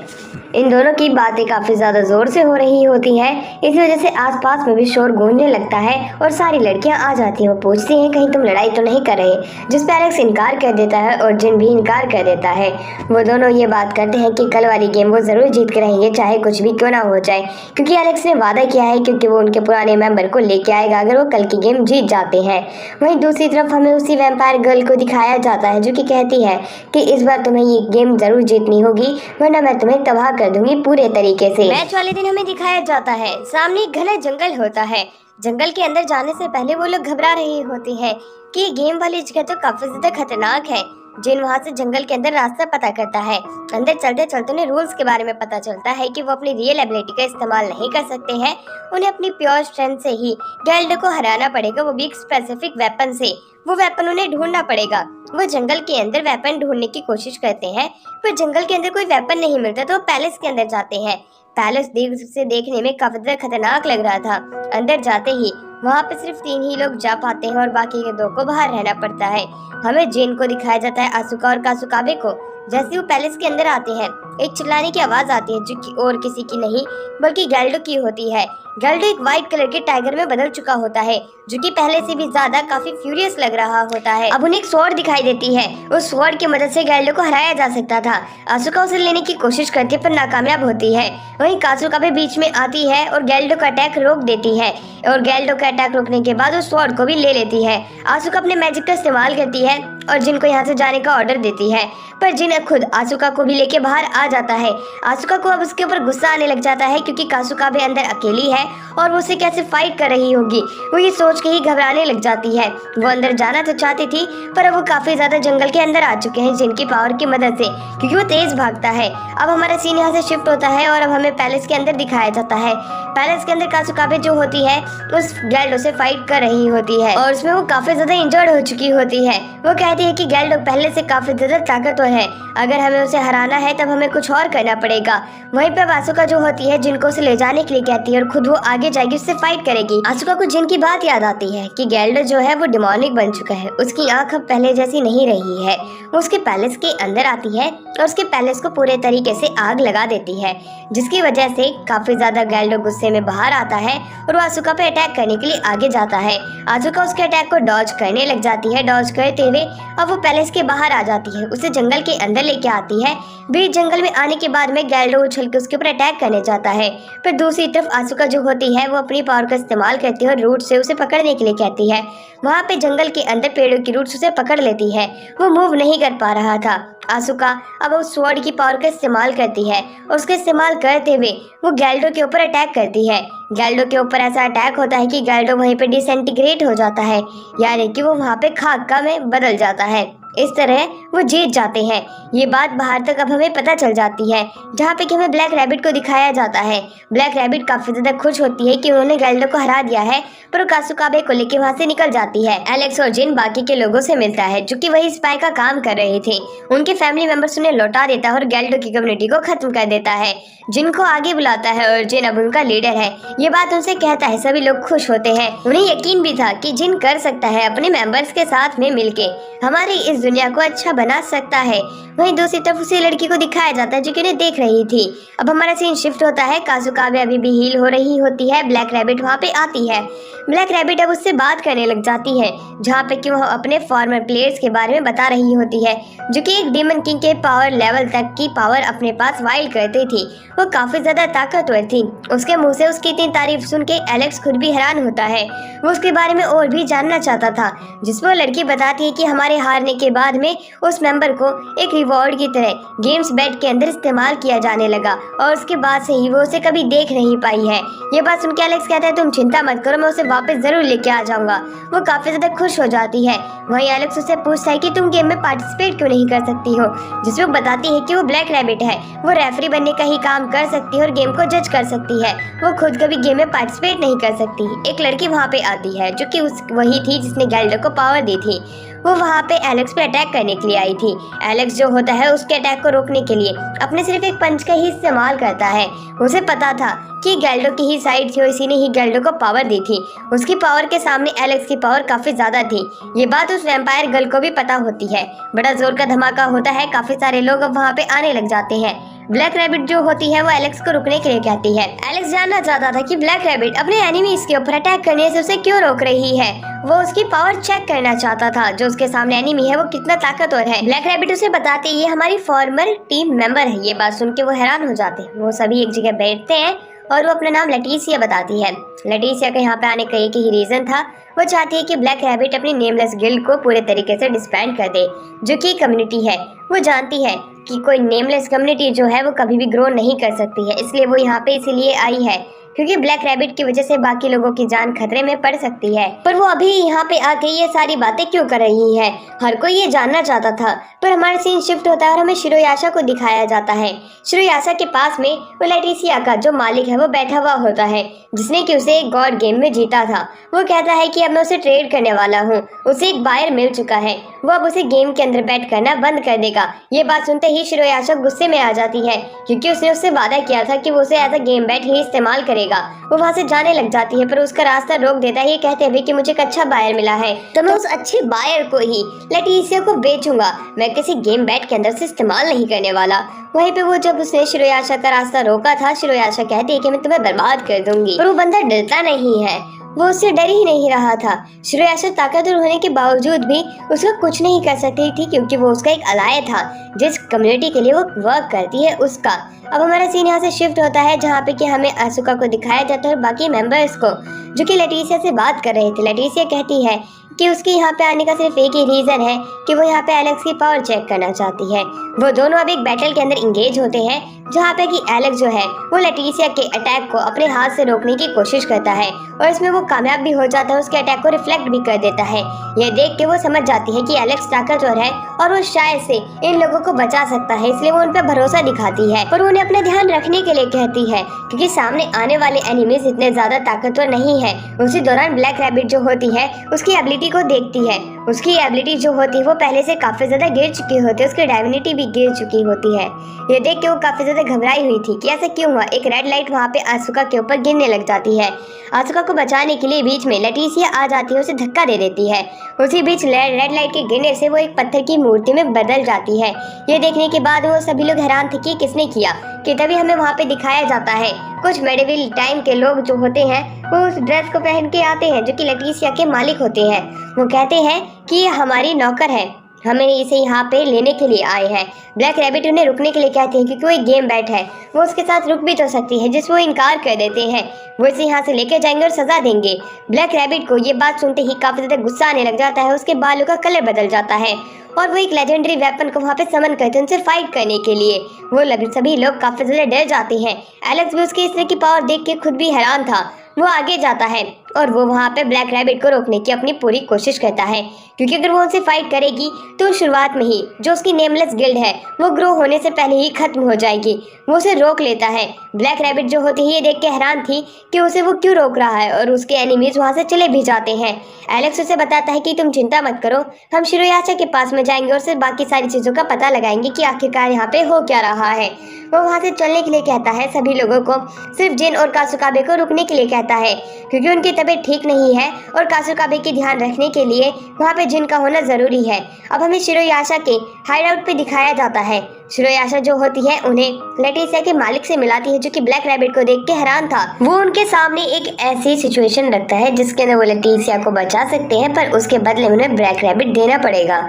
इन दोनों की बातें काफी ज्यादा जोर से हो रही होती हैं, इसी वजह से आसपास में भी शोर गूंजने लगता है और सारी लड़कियां आ जाती हैं। वो पूछती हैं कहीं तुम लड़ाई तो नहीं कर रहे, जिस पे एलेक्स इनकार कर देता है और जिन भी इनकार कर देता है। वो दोनों ये बात करते हैं कि कल वाली गेम वो जरूर जीत के रहेंगे, चाहे कुछ भी क्यों ना हो जाए, क्योंकि एलेक्स ने वादा किया है क्योंकि वो उनके पुराने मेंबर को लेके आएगा अगर वो कल की गेम जीत जाते हैं। वहीं दूसरी तरफ हमें उसी वैम्पायर गर्ल को दिखाया जाता है जो कि कहती है कि इस बार तुम्हें ये गेम जरूर जीतनी होगी, वरना मैं तुम्हें तबाह कर दूंगी पूरे तरीके से। मैच वाले दिन हमें दिखाया जाता है सामने एक घना जंगल होता है। जंगल के अंदर जाने से पहले वो लोग घबरा रहे होते हैं कि गेम वाली जगह तो काफी ज्यादा खतरनाक है। जिन वहाँ से जंगल के अंदर रास्ता पता करता है। अंदर चलते चलते उन्हें रूल्स के बारे में पता चलता है कि वो अपनी रियल एबिलिटी का इस्तेमाल नहीं कर सकते हैं। उन्हें अपनी प्योर स्ट्रेंथ से ही गैल्डो को हराना पड़ेगा, वो भी एक स्पेसिफिक वेपन से। वो वेपन उन्हें ढूंढना पड़ेगा। वो जंगल के अंदर वेपन ढूंढने की कोशिश करते हैं, पर जंगल के अंदर कोई वेपन नहीं मिलता, तो वो पैलेस के अंदर जाते हैं। पैलेस से देखने में काफी ज्यादा खतरनाक लग रहा था। अंदर जाते ही वहाँ पे सिर्फ 3 ही लोग जा पाते हैं और बाकी के 2 को बाहर रहना पड़ता है। हमें जिन को दिखाया जाता है, आसुका और कासुकाबे को। जैसे वो पैलेस के अंदर आते हैं, एक चिल्लाने की आवाज आती है, जो कि और किसी की नहीं बल्कि गैल्डो की होती है। गैल्डो एक व्हाइट कलर के टाइगर में बदल चुका होता है, जो कि पहले से भी ज्यादा काफी फ्यूरियस लग रहा होता है। अब उन्हें एक स्वॉर्ड दिखाई देती है। उस स्वॉर्ड की मदद से गैल्डो को हराया जा सकता था। आसुका उसे लेने की कोशिश करती है पर नाकामयाब होती है। वहीं कासुकाबे बीच में आती है और गैल्डो का अटैक रोक देती है, और गैल्डो का अटैक रोकने के बाद उस स्वॉर्ड को भी ले लेती है। आसुका अपने मैजिक का इस्तेमाल करती है और जिन को यहाँ से जाने का ऑर्डर देती है, पर जिन खुद आसुका को भी लेके बाहर आ जाता है। आसुका को अब उसके ऊपर गुस्सा आने लग जाता है, क्योंकि कासुकाबे अंदर अकेली है और वो उसे कैसे फाइट कर रही होगी। वो ये सोच के ही घबराने लग जाती है। वो अंदर जाना तो चाहती थी, पर अब वो काफी ज्यादा जंगल के अंदर आ चुके हैं जिनकी पावर की मदद से, क्योंकि वो तेज भागता है। अब हमारा सीन यहाँ से शिफ्ट होता है और अब हमें पैलेस के अंदर दिखाया जाता है। पैलेस के अंदर कासुकाबे जो होती है उस गैल्डो से फाइट कर रही होती है, और उसमें वो काफी ज्यादा इंजर्ड हो चुकी होती है। वो कहती है कि गैल्डो पहले से काफी ज्यादा ताकतवर है, अगर हमें उसे हराना है तब हमें कुछ और करना पड़ेगा। वहीं पे आसुका जो होती है जिनको उसे ले जाने के लिए कहती है और खुद वो आगे जाएगी, उससे फाइट करेगी। आसुका को जिन की बात याद आती है कि गैल्डो जो है वो डिमोनिक बन चुका है, उसकी आंख अब पहले जैसी नहीं रही है। वो उसके पैलेस के अंदर आती है और उसके पैलेस को पूरे तरीके से आग लगा देती है, जिसकी वजह से काफी ज्यादा गैल्डो गुस्से में बाहर आता है और वो आसुका पे अटैक करने के लिए आगे जाता है। आसुका उसके अटैक को डॉज करने लग जाती है। डॉज करते हुए अब वो पैलेस के बाहर आ जाती है, उसे जंगल के अंदर लेके आती है। बीच जंगल में आने के बाद में गैल्डो उछल के उसके ऊपर अटैक करने जाता है, पर दूसरी तरफ आसुका जो होती है वो अपनी पावर का इस्तेमाल करती है और रूट से उसे पकड़ने के लिए कहती है। वहाँ पे जंगल के अंदर पेड़ों की रूट्स उसे पकड़ लेती है। वो मूव नहीं कर पा रहा था। आसुका अब उस स्वॉर्ड की पावर का इस्तेमाल करती है और उसका इस्तेमाल करते हुए वो गैल्डो के ऊपर अटैक करती है। गैल्डो के ऊपर ऐसा अटैक होता है कि गैल्डो वहीं पे डिसइंटीग्रेट हो जाता है, यानी कि वो वहाँ पे खाका में बदल जाता है। इस तरह वो जीत जाते हैं। ये बात बाहर तक अब हमें पता चल जाती है, जहाँ पे कि हमें ब्लैक रैबिट को दिखाया जाता है। ब्लैक रैबिट काफी ज्यादा खुश होती है कि उन्होंने गैल्डो को हरा दिया है, पर वो कासुकाबे को लेके वहाँ से निकल जाती है। एलेक्स और जिन बाकी के लोगों से मिलता है जो कि वही स्पाई का काम कर रहे थे। उनके फैमिली मेंबर्स उन्हें लौटा देता है और गैल्डो की कम्युनिटी को खत्म कर देता है। जिन को आगे बुलाता है और जिन अब उनका लीडर है। ये बात उनसे कहता है, सभी लोग खुश होते हैं। उन्हें यकीन भी था कि जिन कर सकता है अपने मेंबर्स के साथ में मिलके हमारी इस दुनिया को अच्छा बना सकता है। वहीं दूसरी तरफ उसी लड़की को दिखाया जाता है जो कि उन्हें देख रही थी। अब हमारा सीन शिफ्ट होता है। कासुकाबे अभी भी हील हो रही होती है। ब्लैक रैबिट वहाँ पे आती है। ब्लैक रैबिट अब उससे बात करने लग जाती है, जहाँ पे कि वह अपने फॉर्मर प्लेयर्स के बारे में बता रही होती है, जो कि एक डीमन किंग के पावर लेवल तक की पावर अपने पास वाइल्ड करती थी। वो काफी ज्यादा ताकतवर थी। उसके मुंह से उसकी इतनी तारीफ सुन के एलेक्स खुद भी हैरान होता है। वो उसके बारे में और भी जानना चाहता था, जिसमें वो लड़की बताती है कि हमारे हारने के बाद में उस मेंबर को एक रिवॉर्ड की तरह गेम्स बेड के अंदर इस्तेमाल किया जाने लगा, और उसके बाद से ही वो उसे कभी देख नहीं पाई है। ये बात सुन के एलेक्स कहता है, तुम चिंता मत करो, मैं उसे वापस जरूर लेके आ जाऊंगा। वो काफी ज्यादा खुश हो जाती है। वहीं एलेक्स उससे पूछता है कि तुम गेम में पार्टिसिपेट क्यों नहीं कर सकती हो, जिसमें वो बताती है कि वो ब्लैक रैबिट है, वो रेफरी बनने का ही काम कर सकती है और गेम को जज कर सकती है। वो खुद कभी गेम में पार्टिसिपेट नहीं कर सकती। एक लड़की वहाँ पे आती है जो कि वही थी जिसने गैल्डो को पावर दी थी। वो वहाँ पे एलेक्स पे अटैक करने के लिए आई थी। एलेक्स जो होता है उसके अटैक को रोकने के लिए अपने सिर्फ एक पंच का ही इस्तेमाल करता है। उसे पता था कि गैल्डो की ही साइड थी और इसी ने ही गैल्डो को पावर दी थी। उसकी पावर के सामने एलेक्स की पावर काफी ज्यादा थी। ये बात उस वैम्पायर गर्ल को भी पता होती है। बड़ा जोर का धमाका होता है। काफी सारे लोग अब वहाँ पे आने लग जाते हैं। ब्लैक रैबिट जो होती है वो एलेक्स को रुकने के लिए कहती है। एलेक्स जानना चाहता था कि ब्लैक रैबिट अपने एनिमीज के ऊपर अटैक करने से उसे क्यों रोक रही है। वो उसकी पावर चेक करना चाहता था, जो उसके सामने एनिमी है वो कितना ताकतवर है। ब्लैक रैबिट उसे बताते ये हमारी फॉर्मर टीम मेंबर है। ये बात सुन के वो हैरान हो जाते हैं। वो सभी एक जगह बैठते हैं और वो अपना नाम लटीसिया बताती है। लटीसिया का यहाँ पे आने का एक ही रीजन था, वो चाहती है कि ब्लैक रैबिट अपनी नेमलेस गिल्ड को पूरे तरीके से डिसबैंड कर दे, जो कि कम्युनिटी है। वो जानती है कि कोई नेमलेस कम्युनिटी जो है वो कभी भी ग्रो नहीं कर सकती है, इसलिए वो यहाँ पे इसीलिए आई है। क्योंकि ब्लैक रैबिट की वजह से बाकी लोगों की जान खतरे में पड़ सकती है। पर वो अभी यहाँ पे आके ये सारी बातें क्यों कर रही है, हर कोई ये जानना चाहता था। पर हमारा सीन शिफ्ट होता है और हमें शिरोयाशा को दिखाया जाता है। शिरोयाशा के पास में वो लेटिसिया का जो मालिक है वो बैठा हुआ होता है, जिसने कि उसे एक गॉड गेम में जीता था। वो कहता है कि अब मैं उसे ट्रेड करने वाला हूँ, उसे एक बायर मिल चुका है, वो अब उसे गेम के अंदर बैट करना बंद कर देगा। ये बात सुनते ही शिरोयाशा गुस्से में आ जाती है, क्योंकि उसने उससे वादा किया था कि वो उसे एज अ गेम बैट ही इस्तेमाल करेगा। वो वहाँ से जाने लग जाती है, पर उसका रास्ता रोक देता है, ये कहते हुए कि मुझे एक अच्छा बायर मिला है, तो मैं उस अच्छे बायर को ही लेटिसिया को बेचूंगा, मैं किसी गेम बैट के अंदर से इस्तेमाल नहीं करने वाला। वहीं पे वो जब उसने शिरोयाशा का रास्ता रोका था, शिरोयाशा कहती है कि मैं तुम्हें बर्बाद कर दूंगी, पर वो बंदा डरता नहीं है, वो उससे डर ही नहीं रहा था। शिरोयाशा ताकतवर होने के बावजूद भी उसका कुछ नहीं कर सकती थी, क्योंकि वो उसका एक अलाय था, जिस कम्युनिटी के लिए वो वर्क करती है उसका। अब हमारा सीन यहाँ से शिफ्ट होता है, जहाँ पे कि हमें आसुका को दिखाया जाता है और बाकी मेंबर्स को, जो कि लेटिसिया से बात कर रहे थे। लेटिसिया कहती है कि उसके यहाँ पे आने का सिर्फ एक ही रीज़न है कि वो यहाँ पे एलेक्स की पावर चेक करना चाहती है। वो दोनों अब एक बैटल के अंदर इंगेज होते हैं, जहाँ पे कि एलेक्स जो है वो लेटिसिया के अटैक को अपने हाथ से रोकने की कोशिश करता है, और इसमें वो कामयाब भी हो जाता है, उसके अटैक को रिफ्लेक्ट भी कर देता है। ये देख के वो समझ जाती है कि एलेक्स ताकतवर है और वो शायद से इन लोगों को बचा सकता है, इसलिए वो उन पर भरोसा दिखाती है, पर उन्हें अपना ध्यान रखने के लिए कहती है, क्योंकि सामने आने वाले एनिमीज इतने ज्यादा ताकतवर नहीं है। उसी दौरान ब्लैक रैबिट जो होती है उसकी एबिलिटी को देखती है, उसकी एबिलिटी जो होती है वो पहले से काफी ज्यादा गिर चुकी होती है, उसकी डायविनिटी भी गिर चुकी होती है। ये देख के वो काफी ज्यादा घबराई हुई थी कि ऐसा क्यों हुआ। एक रेड लाइट वहाँ पे आसुका के ऊपर गिरने लग जाती है। आसुका को बचाने के लिए बीच में लेटिसिया आ जाती है, उसे धक्का दे देती है। उसी बीच रेड लाइट के गिरने से वो एक पत्थर की मूर्ति में बदल जाती है। ये देखने के बाद वो सभी लोग हैरान थे कि किसने किया, कि तभी हमें वहाँ पे दिखाया जाता है कुछ मेडिवल टाइम के लोग जो होते हैं वो उस ड्रेस को पहन के आते हैं, जो कि लेटिसिया के मालिक होते हैं। वो कहते हैं कि ये हमारी नौकर है, हमें इसे यहाँ पे लेने के लिए आए हैं। ब्लैक रैबिट उन्हें रुकने के लिए कहते हैं, क्योंकि वो एक गेम बैट है, वो उसके साथ रुक भी तो सकती है, जिस वो इनकार कर देते हैं। वो इसे यहाँ से लेकर जाएंगे और सजा देंगे। ब्लैक रैबिट को ये बात सुनते ही काफी ज्यादा गुस्सा आने लग जाता है, उसके बालों का कलर बदल जाता है और वो एक लेजेंडरी वेपन को वहाँ पे समन करते हैं उनसे फाइट करने के लिए। वो सभी लोग काफी ज्यादा डर जाते हैं। एलेक्स भी उसकी इस तरह की पावर देख के खुद भी हैरान था। वो आगे जाता है और वो वहाँ पे ब्लैक रैबिट को रोकने की अपनी पूरी कोशिश करता है, क्योंकि अगर वो उनसे फाइट करेगी तो शुरुआत में ही जो उसकी नेमलेस गिल्ड है वो ग्रो होने से पहले ही खत्म हो जाएगी। वो उसे रोक लेता है। ब्लैक रैबिट जो होती है ये देख के हैरान थी कि उसे वो क्यों रोक रहा है, और उसके एनिमीज वहाँ से चले भी जाते हैं। एलेक्स उसे बताता है कि तुम चिंता मत करो, हम शिरोयाशा के पास में जाएंगे और सिर्फ बाकी सारी चीज़ों का पता लगाएंगे कि आखिरकार यहाँ पे हो क्या रहा है। वो वहाँ से चलने के लिए कहता है सभी लोगों को, सिर्फ जिन और कासुकाबे को रुकने के लिए कहता है, क्योंकि उनकी तबीयत ठीक नहीं है और कासुकाबे की ध्यान रखने के लिए वहाँ पे जिन का होना ज़रूरी है। अब हमें शिरोयाशा के हाइड आउट पे दिखाया जाता है। शिरोयाशा जो होती है उन्हें लेटिसिया के मालिक से मिलाती है, जो कि ब्लैक रैबिट को देख के हैरान था। वो उनके सामने एक ऐसी सिचुएशन रखता है जिसके अंदर वो लेटिसिया को बचा सकते हैं, पर उसके बदले उन्हें ब्लैक रैबिट देना पड़ेगा।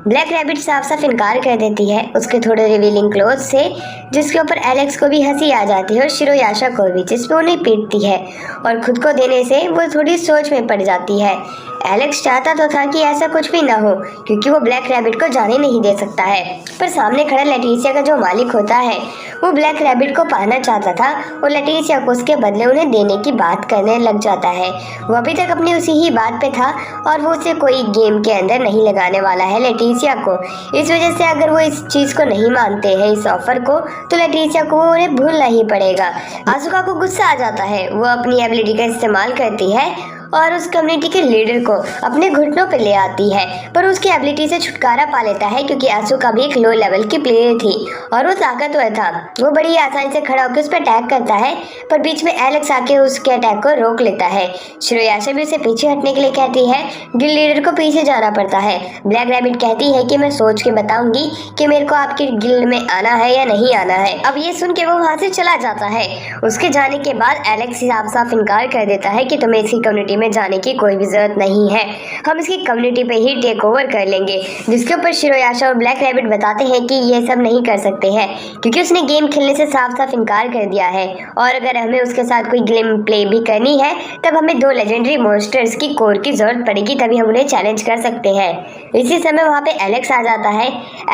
ब्लैक रैबिट साफ साफ इनकार कर देती है उसके थोड़े रिवीलिंग क्लोथ से, जिसके ऊपर एलेक्स को भी हंसी आ जाती है और शिरोयाशा को भी, जिसमें उन्हें पीटती है, और खुद को देने से वो थोड़ी सोच में पड़ जाती है। एलेक्स चाहता तो था कि ऐसा कुछ भी ना हो, क्योंकि वो ब्लैक रैबिट को जाने नहीं दे सकता है, पर सामने खड़ा लेटिसिया का जो मालिक होता है वो ब्लैक रैबिट को पाना चाहता था और लेटिसिया को उसके बदले उन्हें देने की बात करने लग जाता है। वो अभी तक अपनी उसी ही बात पे था और वो उसे कोई गेम के अंदर नहीं लगाने वाला है लेटिसिया को। इस वजह से अगर वो इस चीज़ को नहीं मानते हैं, इस ऑफर को, तो लेटिसिया को उन्हें भूलना ही पड़ेगा। आसुका को गुस्सा आ जाता है। वो अपनी एबिलिटी का इस्तेमाल करती है और उस कम्युनिटी के लीडर को अपने घुटनों पे ले आती है, पर उसकी एबिलिटी से छुटकारा पा लेता है, क्योंकि आसुका भी एक लो लेवल की प्लेयर थी और वो ताकतवर था। वो बड़ी आसानी से खड़ा होकर उस पर अटैक करता है, पर बीच में एलेक्स आके उसके अटैक को रोक लेता है। शिरोयाशा भी उसे पीछे हटने के लिए कहती है। गिल्ड लीडर को पीछे जाना पड़ता है। ब्लैक रैबिट कहती है कि मैं सोच के बताऊंगी कि मेरे को आपकी गिल्ड में आना है या नहीं आना है। अब ये सुन के वो वहाँ से चला जाता है। उसके जाने के बाद एलेक्स साफ साफ इनकार कर देता है कि तुम्हें इसकी कम्युनिटी में जाने की कोई भी जरूरत नहीं है, हम इसकी कम्युनिटी पे ही टेक ओवर कर लेंगे। जिसके ऊपर शिरोयाशा और ब्लैक रैबिट बताते हैं कि ये सब नहीं कर सकते हैं, क्योंकि उसने गेम खेलने से साफ साफ इनकार कर दिया है, और अगर हमें उसके साथ कोई गेम प्ले भी करनी है तब हमें 2 लेजेंडरी मॉन्स्टर्स की कोर की जरूरत पड़ेगी, तभी हम उन्हें चैलेंज कर सकते हैं। इसी समय वहाँ पे एलेक्स आ जाता है।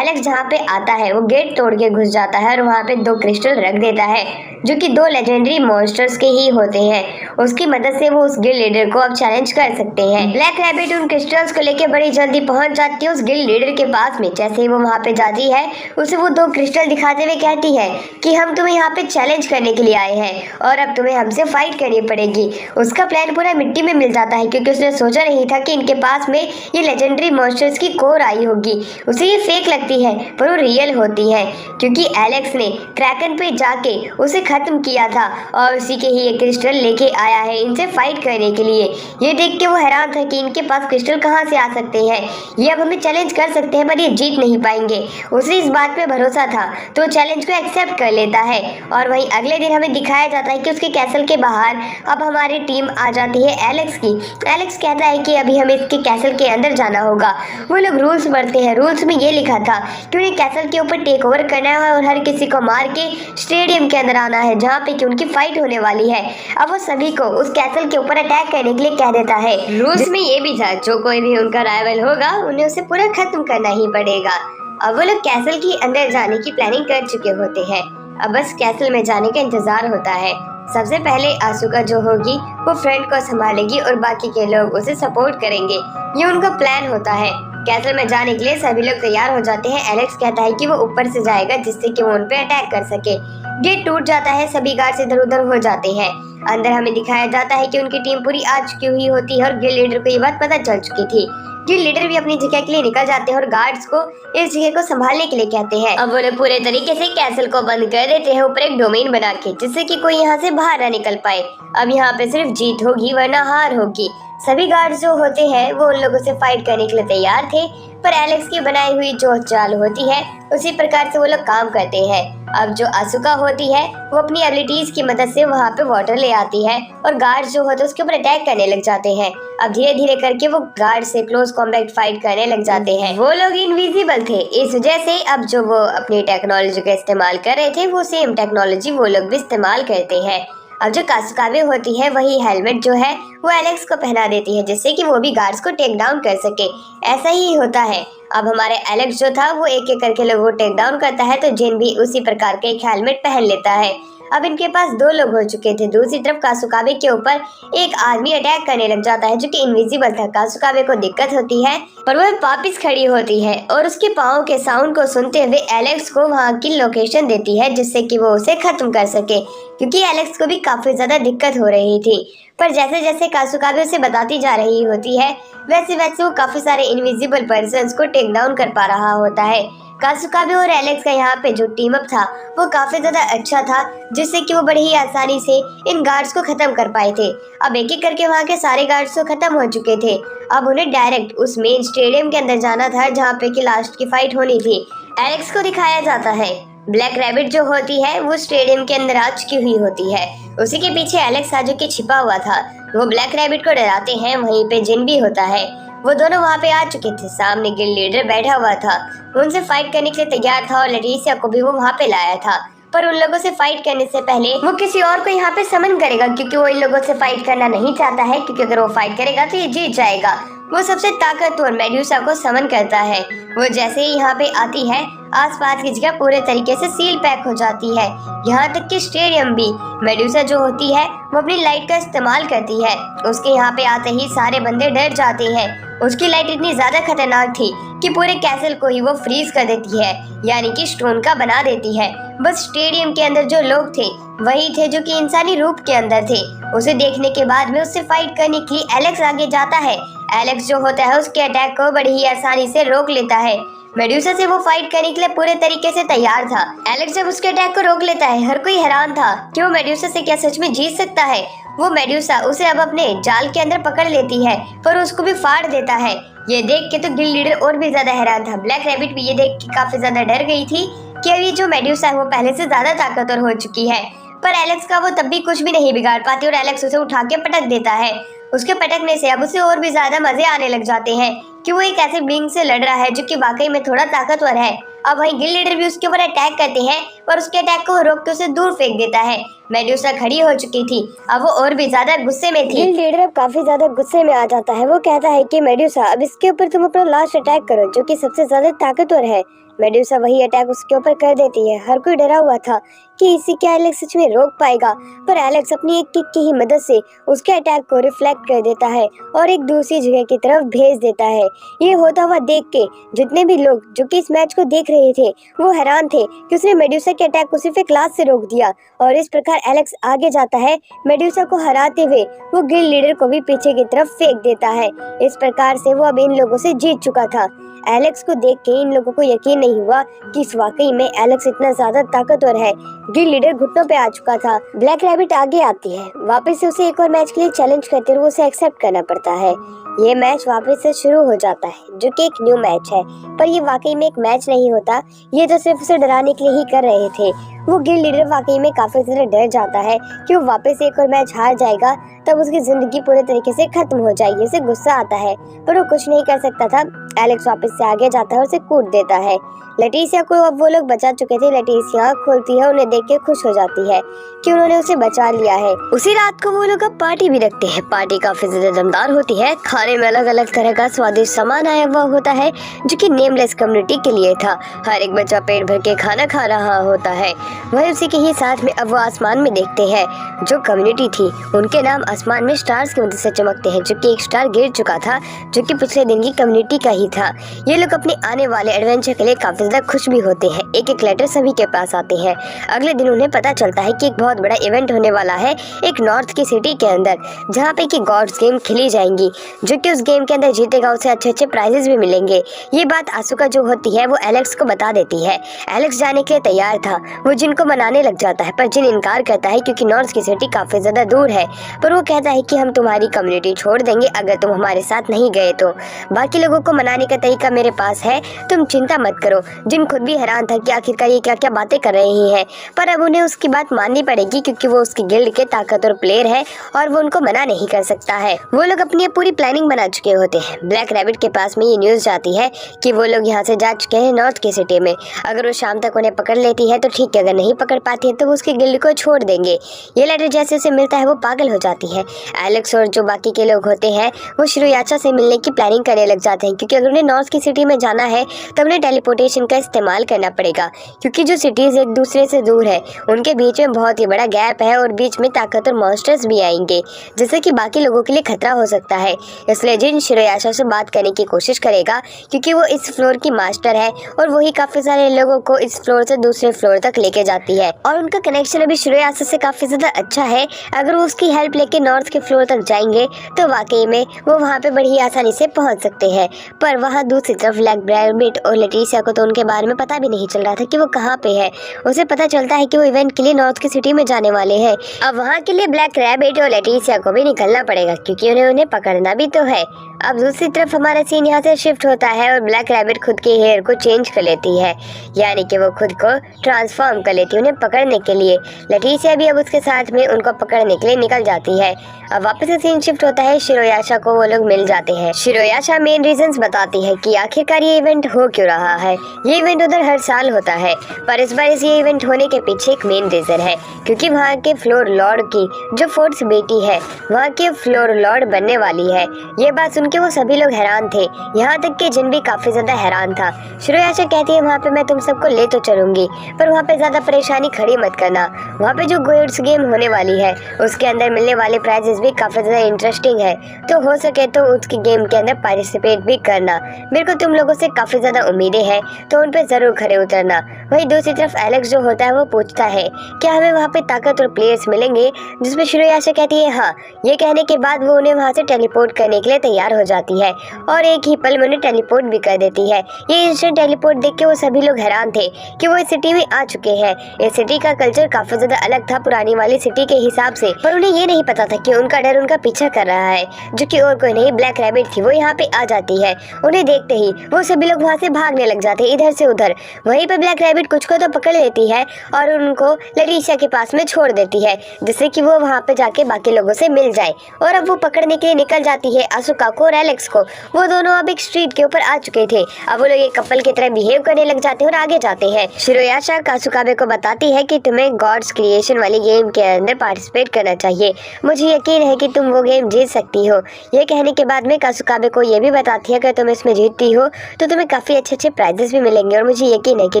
एलेक्स जहाँ पे आता है वो गेट तोड़ के घुस जाता है और वहाँ पे 2 क्रिस्टल रख देता है, जो कि 2 लेजेंडरी मॉन्स्टर्स के ही होते हैं। उसकी मदद से वो उस गिल्ड लीडर को अब चैलेंज कर सकते हैं। ब्लैक रैबिट उन क्रिस्टल्स को लेकर बड़ी जल्दी पहुंच जाती है उस गिल्ड लीडर के पास में। जैसे ही वो वहां पे जाती है, उसे वो 2 क्रिस्टल दिखाते हुए कहती है कि हम तुम्हें यहाँ पे चैलेंज करने के लिए आए हैं और अब तुम्हें हमसे फाइट करनी पड़ेगी। उसका प्लान पूरा मिट्टी में मिल जाता है क्योंकि उसने सोचा नहीं था कि इनके पास में ये लेजेंडरी मॉन्स्टर्स की कोर आई होगी। उसे ये फेक लगती है पर वो रियल होती है क्योंकि एलेक्स ने क्रैकन पे जाके उसे खत्म किया था और उसी के ही ये क्रिस्टल लेके आया है इनसे फाइट करने के लिए। ये देख के वो हैरान था कि इनके पास क्रिस्टल कहाँ से आ सकते हैं, ये अब हमें चैलेंज कर सकते हैं पर ये जीत नहीं पाएंगे। उसे इस बात पे भरोसा था तो चैलेंज को एक्सेप्ट कर लेता है। और वहीं अगले दिन हमें दिखाया जाता है कि उसके कैसल के बाहर अब हमारी टीम आ जाती है एलेक्स की। एलेक्स कहता है कि अभी हमें इसके कैसल के अंदर जाना होगा। वो लोग रूल्स पढ़ते हैं। रूल्स में ये लिखा था कि उन्हें कैसल के ऊपर टेक ओवर करना है और हर किसी को मार के स्टेडियम के अंदर आना है जहाँ पे कि उनकी फाइट होने वाली है। अब वो सभी को उस कैसल के ऊपर अटैक करने के लिए कह देता है। रूल्स में ये भी था जो कोई भी उनका राइवल होगा उन्हें उसे पूरा खत्म करना ही पड़ेगा। अब वो लोग कैसल के अंदर जाने की प्लानिंग कर चुके होते हैं। अब बस कैसल में जाने का इंतजार होता है। सबसे पहले आसुका जो होगी वो फ्रेंड को संभालेगी और बाकी के लोग उसे सपोर्ट करेंगे। ये उनका प्लान होता है। कैसल में जाने के लिए सभी लोग तैयार हो जाते हैं। एलेक्स कहता है कि वो ऊपर से जाएगा जिससे कि वो उन पे अटैक कर सके। गेट टूट जाता है, सभी गार्ड्स इधर उधर हो जाते हैं। अंदर हमें दिखाया जाता है कि उनकी टीम पूरी आ चुकी हुई होती है और गिल्ड लीडर को ये बात पता चल चुकी थी। गिल्ड लीडर भी अपनी जगह के लिए निकल जाते हैं और गार्ड्स को इस जगह को संभालने के लिए कहते हैं। अब वो लोग पूरे तरीके से कैसल को बंद कर देते हैं ऊपर एक डोमेन बना के जिससे कि कोई यहाँ से बाहर ना निकल पाए। अब यहाँ पे सिर्फ जीत होगी वरना हार होगी। सभी गार्ड्स जो होते हैं वो उन लोगों से फाइट करने के लिए तैयार थे पर एलेक्स की बनाई हुई जो चाल होती है उसी प्रकार से वो लोग काम करते हैं। अब जो आसुका होती है वो अपनी एबिलिटीज की मदद से वहाँ पे वाटर ले आती है और गार्ड्स जो होते हैं उसके ऊपर अटैक करने लग जाते हैं। अब धीरे धीरे करके वो गार्ड से क्लोज कॉम्बैट फाइट करने लग जाते हैं। वो लोग इनविजिबल थे, इस वजह से अब जो वो अपनी टेक्नोलॉजी का इस्तेमाल कर रहे थे वो सेम टेक्नोलॉजी वो लोग भी इस्तेमाल करते हैं। अब जो कासुकाबे होती है वही हेलमेट जो है वो एलेक्स को पहना देती है जिससे कि वो भी गार्ड्स को टेक डाउन कर सके। ऐसा ही होता है। अब हमारे एलेक्स जो था वो एक एक करके लोगों को टेक डाउन करता है तो जिन भी उसी प्रकार के एक हेलमेट पहन लेता है। अब इनके पास 2 लोग हो चुके थे। दूसरी तरफ कासुकाबे के ऊपर एक आदमी अटैक करने लग जाता है जो कि इनविजिबल था। कासुकाबे को दिक्कत होती है पर वह वापस खड़ी होती है और उसके पाँव के साउंड को सुनते हुए एलेक्स को वहाँ की लोकेशन देती है जिससे कि वो उसे खत्म कर सके क्योंकि एलेक्स को भी काफी ज्यादा दिक्कत हो रही थी। पर जैसे जैसे कासुकाबे उसे बताती जा रही होती है वैसे वैसे वो काफी सारे इनविजिबल पर्सन्स को टेक डाउन कर पा रहा होता है। कासुकाबे और एलेक्स का यहाँ पे जो टीम अप था वो काफी ज्यादा अच्छा था जिससे कि वो बड़ी ही आसानी से इन गार्ड्स को खत्म कर पाए थे। अब एक एक करके वहाँ के सारे गार्ड्स तो खत्म हो चुके थे। अब उन्हें डायरेक्ट उस मेन स्टेडियम के अंदर जाना था जहाँ पे की लास्ट की फाइट होनी थी। एलेक्स को दिखाया जाता है। ब्लैक रैबिट जो होती है वो स्टेडियम के अंदर आ चुकी हुई होती है। उसी के पीछे एलेक्स आजो के छिपा हुआ था। वो ब्लैक रैबिट को डराते हैं। वहीं पे जिन भी होता है वो दोनों वहाँ पे आ चुके थे। सामने गिल्ड लीडर बैठा हुआ था, उनसे फाइट करने के लिए तैयार था और लेटिसिया को भी वो वहाँ पे लाया था। पर उन लोगों से फाइट करने से पहले वो किसी और को यहाँ पे समन करेगा क्योंकि वो इन लोगों से फाइट करना नहीं चाहता है क्योंकि अगर वो फाइट करेगा तो ये जीत जाएगा। वो सबसे ताकतवर मेडुसा को समन करता है। वो जैसे ही यहाँ पे आती है आसपास की जगह पूरे तरीके से सील पैक हो जाती है, यहाँ तक कि स्टेडियम भी। मेडुसा जो होती है वो अपनी लाइट का इस्तेमाल करती है। उसके यहाँ पे आते ही सारे बंदे डर जाते हैं। उसकी लाइट इतनी ज्यादा खतरनाक थी कि पूरे कैसल को ही वो फ्रीज कर देती है, यानी कि स्टोन का बना देती है। बस स्टेडियम के अंदर जो लोग थे वही थे जो कि इंसानी रूप के अंदर थे। उसे देखने के बाद में उससे फाइट करने के लिए एलेक्स आगे जाता है। एलेक्स जो होता है उसके अटैक को बड़ी ही आसानी से रोक लेता है। मेडुसा से वो फाइट करने के लिए पूरे तरीके से तैयार था। एलेक्स जब उसके अटैक को रोक लेता है हर कोई हैरान था कि वो मेडुसा से क्या सच में जीत सकता है। वो मेडुसा उसे अब अपने जाल के अंदर पकड़ लेती है पर उसको भी फाड़ देता है। ये देख के तो गिल्ड लीडर और भी ज्यादा हैरान था। ब्लैक रैबिट भी ये देख के काफी ज्यादा डर गई थी कि अभी जो मेडुसा है वो पहले से ज्यादा ताकतवर हो चुकी है। पर एलेक्स का वो तब भी कुछ भी नहीं बिगाड़ पाती और एलेक्स उसे उठा के पटक देता है। उसके पटकने से अब उसे और भी ज्यादा मजे आने लग जाते हैं कि वो एक ऐसे बीइंग से लड़ रहा है जो कि वाकई में थोड़ा ताकतवर है। अब वहीं गिल्ड लीडर भी उसके ऊपर अटैक करते हैं पर उसके अटैक को रोक के उसे दूर फेंक देता है। मेडुसा खड़ी हो चुकी थी। अब वो और भी ज्यादा गुस्से में थी। गिल्ड लीडर अब काफी ज्यादा गुस्से में आ जाता है। वो कहता है कि मेडुसा, अब इसके ऊपर तुम अपना लास्ट अटैक करो, जो कि सबसे ज्यादा ताकतवर है। मेडुसा वही अटैक उसके ऊपर कर देती है। हर कोई डरा हुआ था कि इसी क्या एलेक्स सच में रोक पाएगा, पर एलेक्स अपनी एक किक की ही मदद से उसके अटैक को रिफ्लेक्ट कर देता है और एक दूसरी जगह की तरफ भेज देता है। ये होता हुआ देख के जितने भी लोग जो कि इस मैच को देख रहे थे वो हैरान थे कि उसने मेडुसा के अटैक को सिर्फ एक लात से रोक दिया और इस प्रकार एलेक्स आगे जाता है। मेडुसा को हराते हुए वो गिल्ड लीडर को भी पीछे की तरफ फेंक देता है। इस प्रकार से वो अब इन लोगों से जीत चुका था। एलेक्स को देख के इन लोगों को यकीन नहीं हुआ कि इस वाकई में एलेक्स इतना ज्यादा ताकतवर है। गिल्ड लीडर घुटनों पे आ चुका था। ब्लैक रैबिट आगे आती है। वापस से उसे एक और मैच के लिए चैलेंज करते हुए उसे एक्सेप्ट करना पड़ता है। ये मैच वापस से शुरू हो जाता है, जो कि एक न्यू मैच है, पर ये वाकई में एक मैच नहीं होता। ये तो सिर्फ उसे डराने के लिए ही कर रहे थे। वो गिल्ड लीडर वाकई में काफी ज्यादा डर जाता है कि वो वापस एक और मैच हार जाएगा, तब उसकी जिंदगी पूरे तरीके से खत्म हो जाएगी। उसे गुस्सा आता है, पर वो कुछ नहीं कर सकता था। एलेक्स वापस से आगे जाता है और उसे कूट देता है। लेटिसिया को अब वो लोग बचा चुके थे। लेटिसिया आँख खोलती है, उन्हें देख के खुश हो जाती है कि उन्होंने उसे बचा लिया है। उसी रात को वो लोग अब पार्टी भी रखते हैं। पार्टी काफी ज्यादा दमदार होती है। खाने में अलग अलग तरह का स्वादिष्ट सामान आया हुआ होता है, जो कि नेमलेस कम्युनिटी के लिए था। हर एक बच्चा पेट भर के खाना खा रहा होता है। वही उसी के ही साथ में अब वो आसमान में देखते हैं। जो कम्युनिटी थी उनके नाम आसमान में स्टार्स की मदद से चमकते हैं, जो कि एक स्टार गिर चुका था, जो कि पिछले दिन की कम्युनिटी का ही था। ये लोग अपने आने वाले एडवेंचर के लिए काफी ज्यादा खुश भी होते हैं। एक एक लेटर सभी के पास आते हैं। अगले दिन उन्हें पता चलता है कि एक बहुत बड़ा इवेंट होने वाला है एक नॉर्थ की सिटी के अंदर, जहाँ पे कि गॉड्स गेम खेली जाएंगी। जो कि उस गेम के अंदर जीतेगा उसे अच्छे अच्छे प्राइजेस भी मिलेंगे। ये बात आसुका जो होती है वो एलेक्स को बता देती है। एलेक्स जाने के लिए तैयार था। वो जिन को मनाने लग जाता है, पर जिन इनकार करता है क्योंकि नॉर्थ की सिटी काफी ज्यादा दूर है। पर वो कहता है कि हम तुम्हारी कम्युनिटी छोड़ देंगे अगर तुम हमारे साथ नहीं गए तो। बाकी लोगों को मनाने का तरीका मेरे पास है, तुम चिंता मत करो। जिन खुद भी हैरान था कि आखिरकार ये क्या क्या बातें कर रही हैं, पर अब उन्हें उसकी बात माननी पड़ेगी क्योंकि वो उसकी गिल्ड के ताकतवर प्लेयर है और वो उनको मना नहीं कर सकता है। वो लोग अपनी पूरी प्लानिंग बना चुके होते हैं। ब्लैक रैबिट के पास में ये न्यूज जाती है कि वो लोग यहाँ से जा चुके हैं नॉर्थ की सिटी में। अगर वो शाम तक उन्हें पकड़ लेती है तो ठीक है, अगर नहीं पकड़ पाती है तो वो उसकी गिल्ड को छोड़ देंगे। ये लेटर जैसे उसे मिलता है वो पागल हो जाती है। एलेक्स और जो बाकी के लोग होते हैं वो शिरोयाचा से मिलने की प्लानिंग करने लग जाते हैं, क्योंकि अगर उन्हें नॉर्थ की सिटी में जाना है तो उन्हें टेलीपोर्टेशन का इस्तेमाल करना पड़ेगा, क्योंकि जो सिटीज एक दूसरे से दूर है उनके बीच में बहुत ही बड़ा गैप है और बीच में ताकतवर मॉन्स्टर्स भी आएंगे, जिससे कि बाकी लोगों के लिए खतरा हो सकता है। इसलिए जिन शिरोयाशा से बात करने की कोशिश करेगा, क्योंकि वो इस फ्लोर की मास्टर है और वही काफी सारे लोगों को इस फ्लोर से दूसरे फ्लोर तक लेके जाती है और उनका कनेक्शन अभी शिरोयाशा से काफी ज्यादा अच्छा है। अगर वो उसकी हेल्प लेके नॉर्थ के फ्लोर तक जाएंगे तो वाकई में वो वहाँ पे बड़ी आसानी से पहुँच सकते हैं। पर वहाँ दूसरी तरफ ब्लैक रैबिट और लेटिसिया को तो उनके बारे में पता भी नहीं चल रहा था कि वो कहाँ पे है। उसे पता चलता है कि वो इवेंट के लिए नॉर्थ की सिटी में जाने वाले हैं। अब वहाँ के लिए ब्लैक रैबिट और लेटिसिया को भी निकलना पड़ेगा, क्योंकि उन्हें पकड़ना भी तो है। अब दूसरी तरफ हमारा सीन यहाँ से शिफ्ट होता है और ब्लैक रैबिट खुद के हेयर को चेंज कर लेती है, यानी कि वो खुद को ट्रांसफॉर्म कर लेती है उन्हें पकड़ने के लिए। लेटिसिया भी अब उसके साथ में उनको पकड़ने के लिए निकल जाती है। अब वापस से सीन शिफ्ट होता है। शिरोयाशा को वो लोग मिल जाते हैं। शिरोयाशा मेन रीजंस बताती है कि आखिरकार ये इवेंट हो क्यों रहा है। ये इवेंट उधर हर साल होता है, पर इस बार ये इवेंट होने के पीछे एक मेन रीजन है, क्योंकि वहाँ के फ्लोर लॉर्ड की जो फोर्थ बेटी है वहाँ के फ्लोर लॉर्ड बनने वाली है। ये बात सुन के वो सभी लोग हैरान थे, यहाँ तक कि जिन भी काफी ज्यादा हैरान था। शिरोयाशा कहती है वहाँ पे मैं तुम सबको ले तो चलूंगी, पर वहाँ पे ज्यादा परेशानी खड़ी मत करना। वहाँ पे जो गोड्स गेम होने वाली है उसके अंदर मिलने वाले प्राइजेस भी काफी ज्यादा इंटरेस्टिंग है, तो हो सके तो उसकी गेम के अंदर पार्टिसिपेट भी करना। मेरे को तुम लोगों से काफी ज्यादा उम्मीदें हैं, तो उन पे जरूर खड़े उतरना। वहीं दूसरी तरफ एलेक्स जो होता है वो पूछता है क्या हमें वहाँ पे ताकतवर प्लेयर्स मिलेंगे, जिसमें शिरोयाशा कहती है हाँ। ये कहने के बाद वो उन्हें वहाँ से टेलीपोर्ट करने के लिए तैयार हो जाती है और एक ही पल में उन्हें टेलीपोर्ट भी कर देती है। ये इंस्टेंट टेलीपोर्ट देख के वो सभी लोग हैरान थे कि वो इस सिटी में आ चुके हैं। इस सिटी का कल्चर काफी ज्यादा अलग था पुरानी वाली सिटी के हिसाब से, पर उन्हें ये नहीं पता था कि उनका डर उनका पीछा कर रहा है, जो कि और कोई नहीं ब्लैक रैबिट थी। वो यहाँ पे आ जाती है। उन्हें देखते ही वो सभी लोग वहाँ से भागने लग जाते हैं इधर से उधर। वहीं पर ब्लैक रैबिट कुछ को तो पकड़ लेती है और उनको लेटिशिया के पास में छोड़ देती है, जिससे कि वो वहाँ पे जाके बाकी लोगों से मिल जाए। और अब वो पकड़ने के लिए निकल जाती है आसुका को और एलेक्स को। वो दोनों अब एक स्ट्रीट के ऊपर आ चुके थे। अब वो लोग एक कपल की तरह बिहेव करने लग जाते हैं और आगे जाते हैं। शिरोयाशा कासुकाबे को बताती है कि तुम्हें गॉड्स क्रिएशन वाली गेम के अंदर पार्टिसिपेट करना चाहिए, मुझे यकीन है कि तुम वो गेम जीत सकती हो। ये कहने के बाद में कासुकाबे को ये भी बताती है कि तुम इसमें जीतती हो तो तुम्हें काफी अच्छे अच्छे प्राइजेस भी मिलेंगे और मुझे यकीन है कि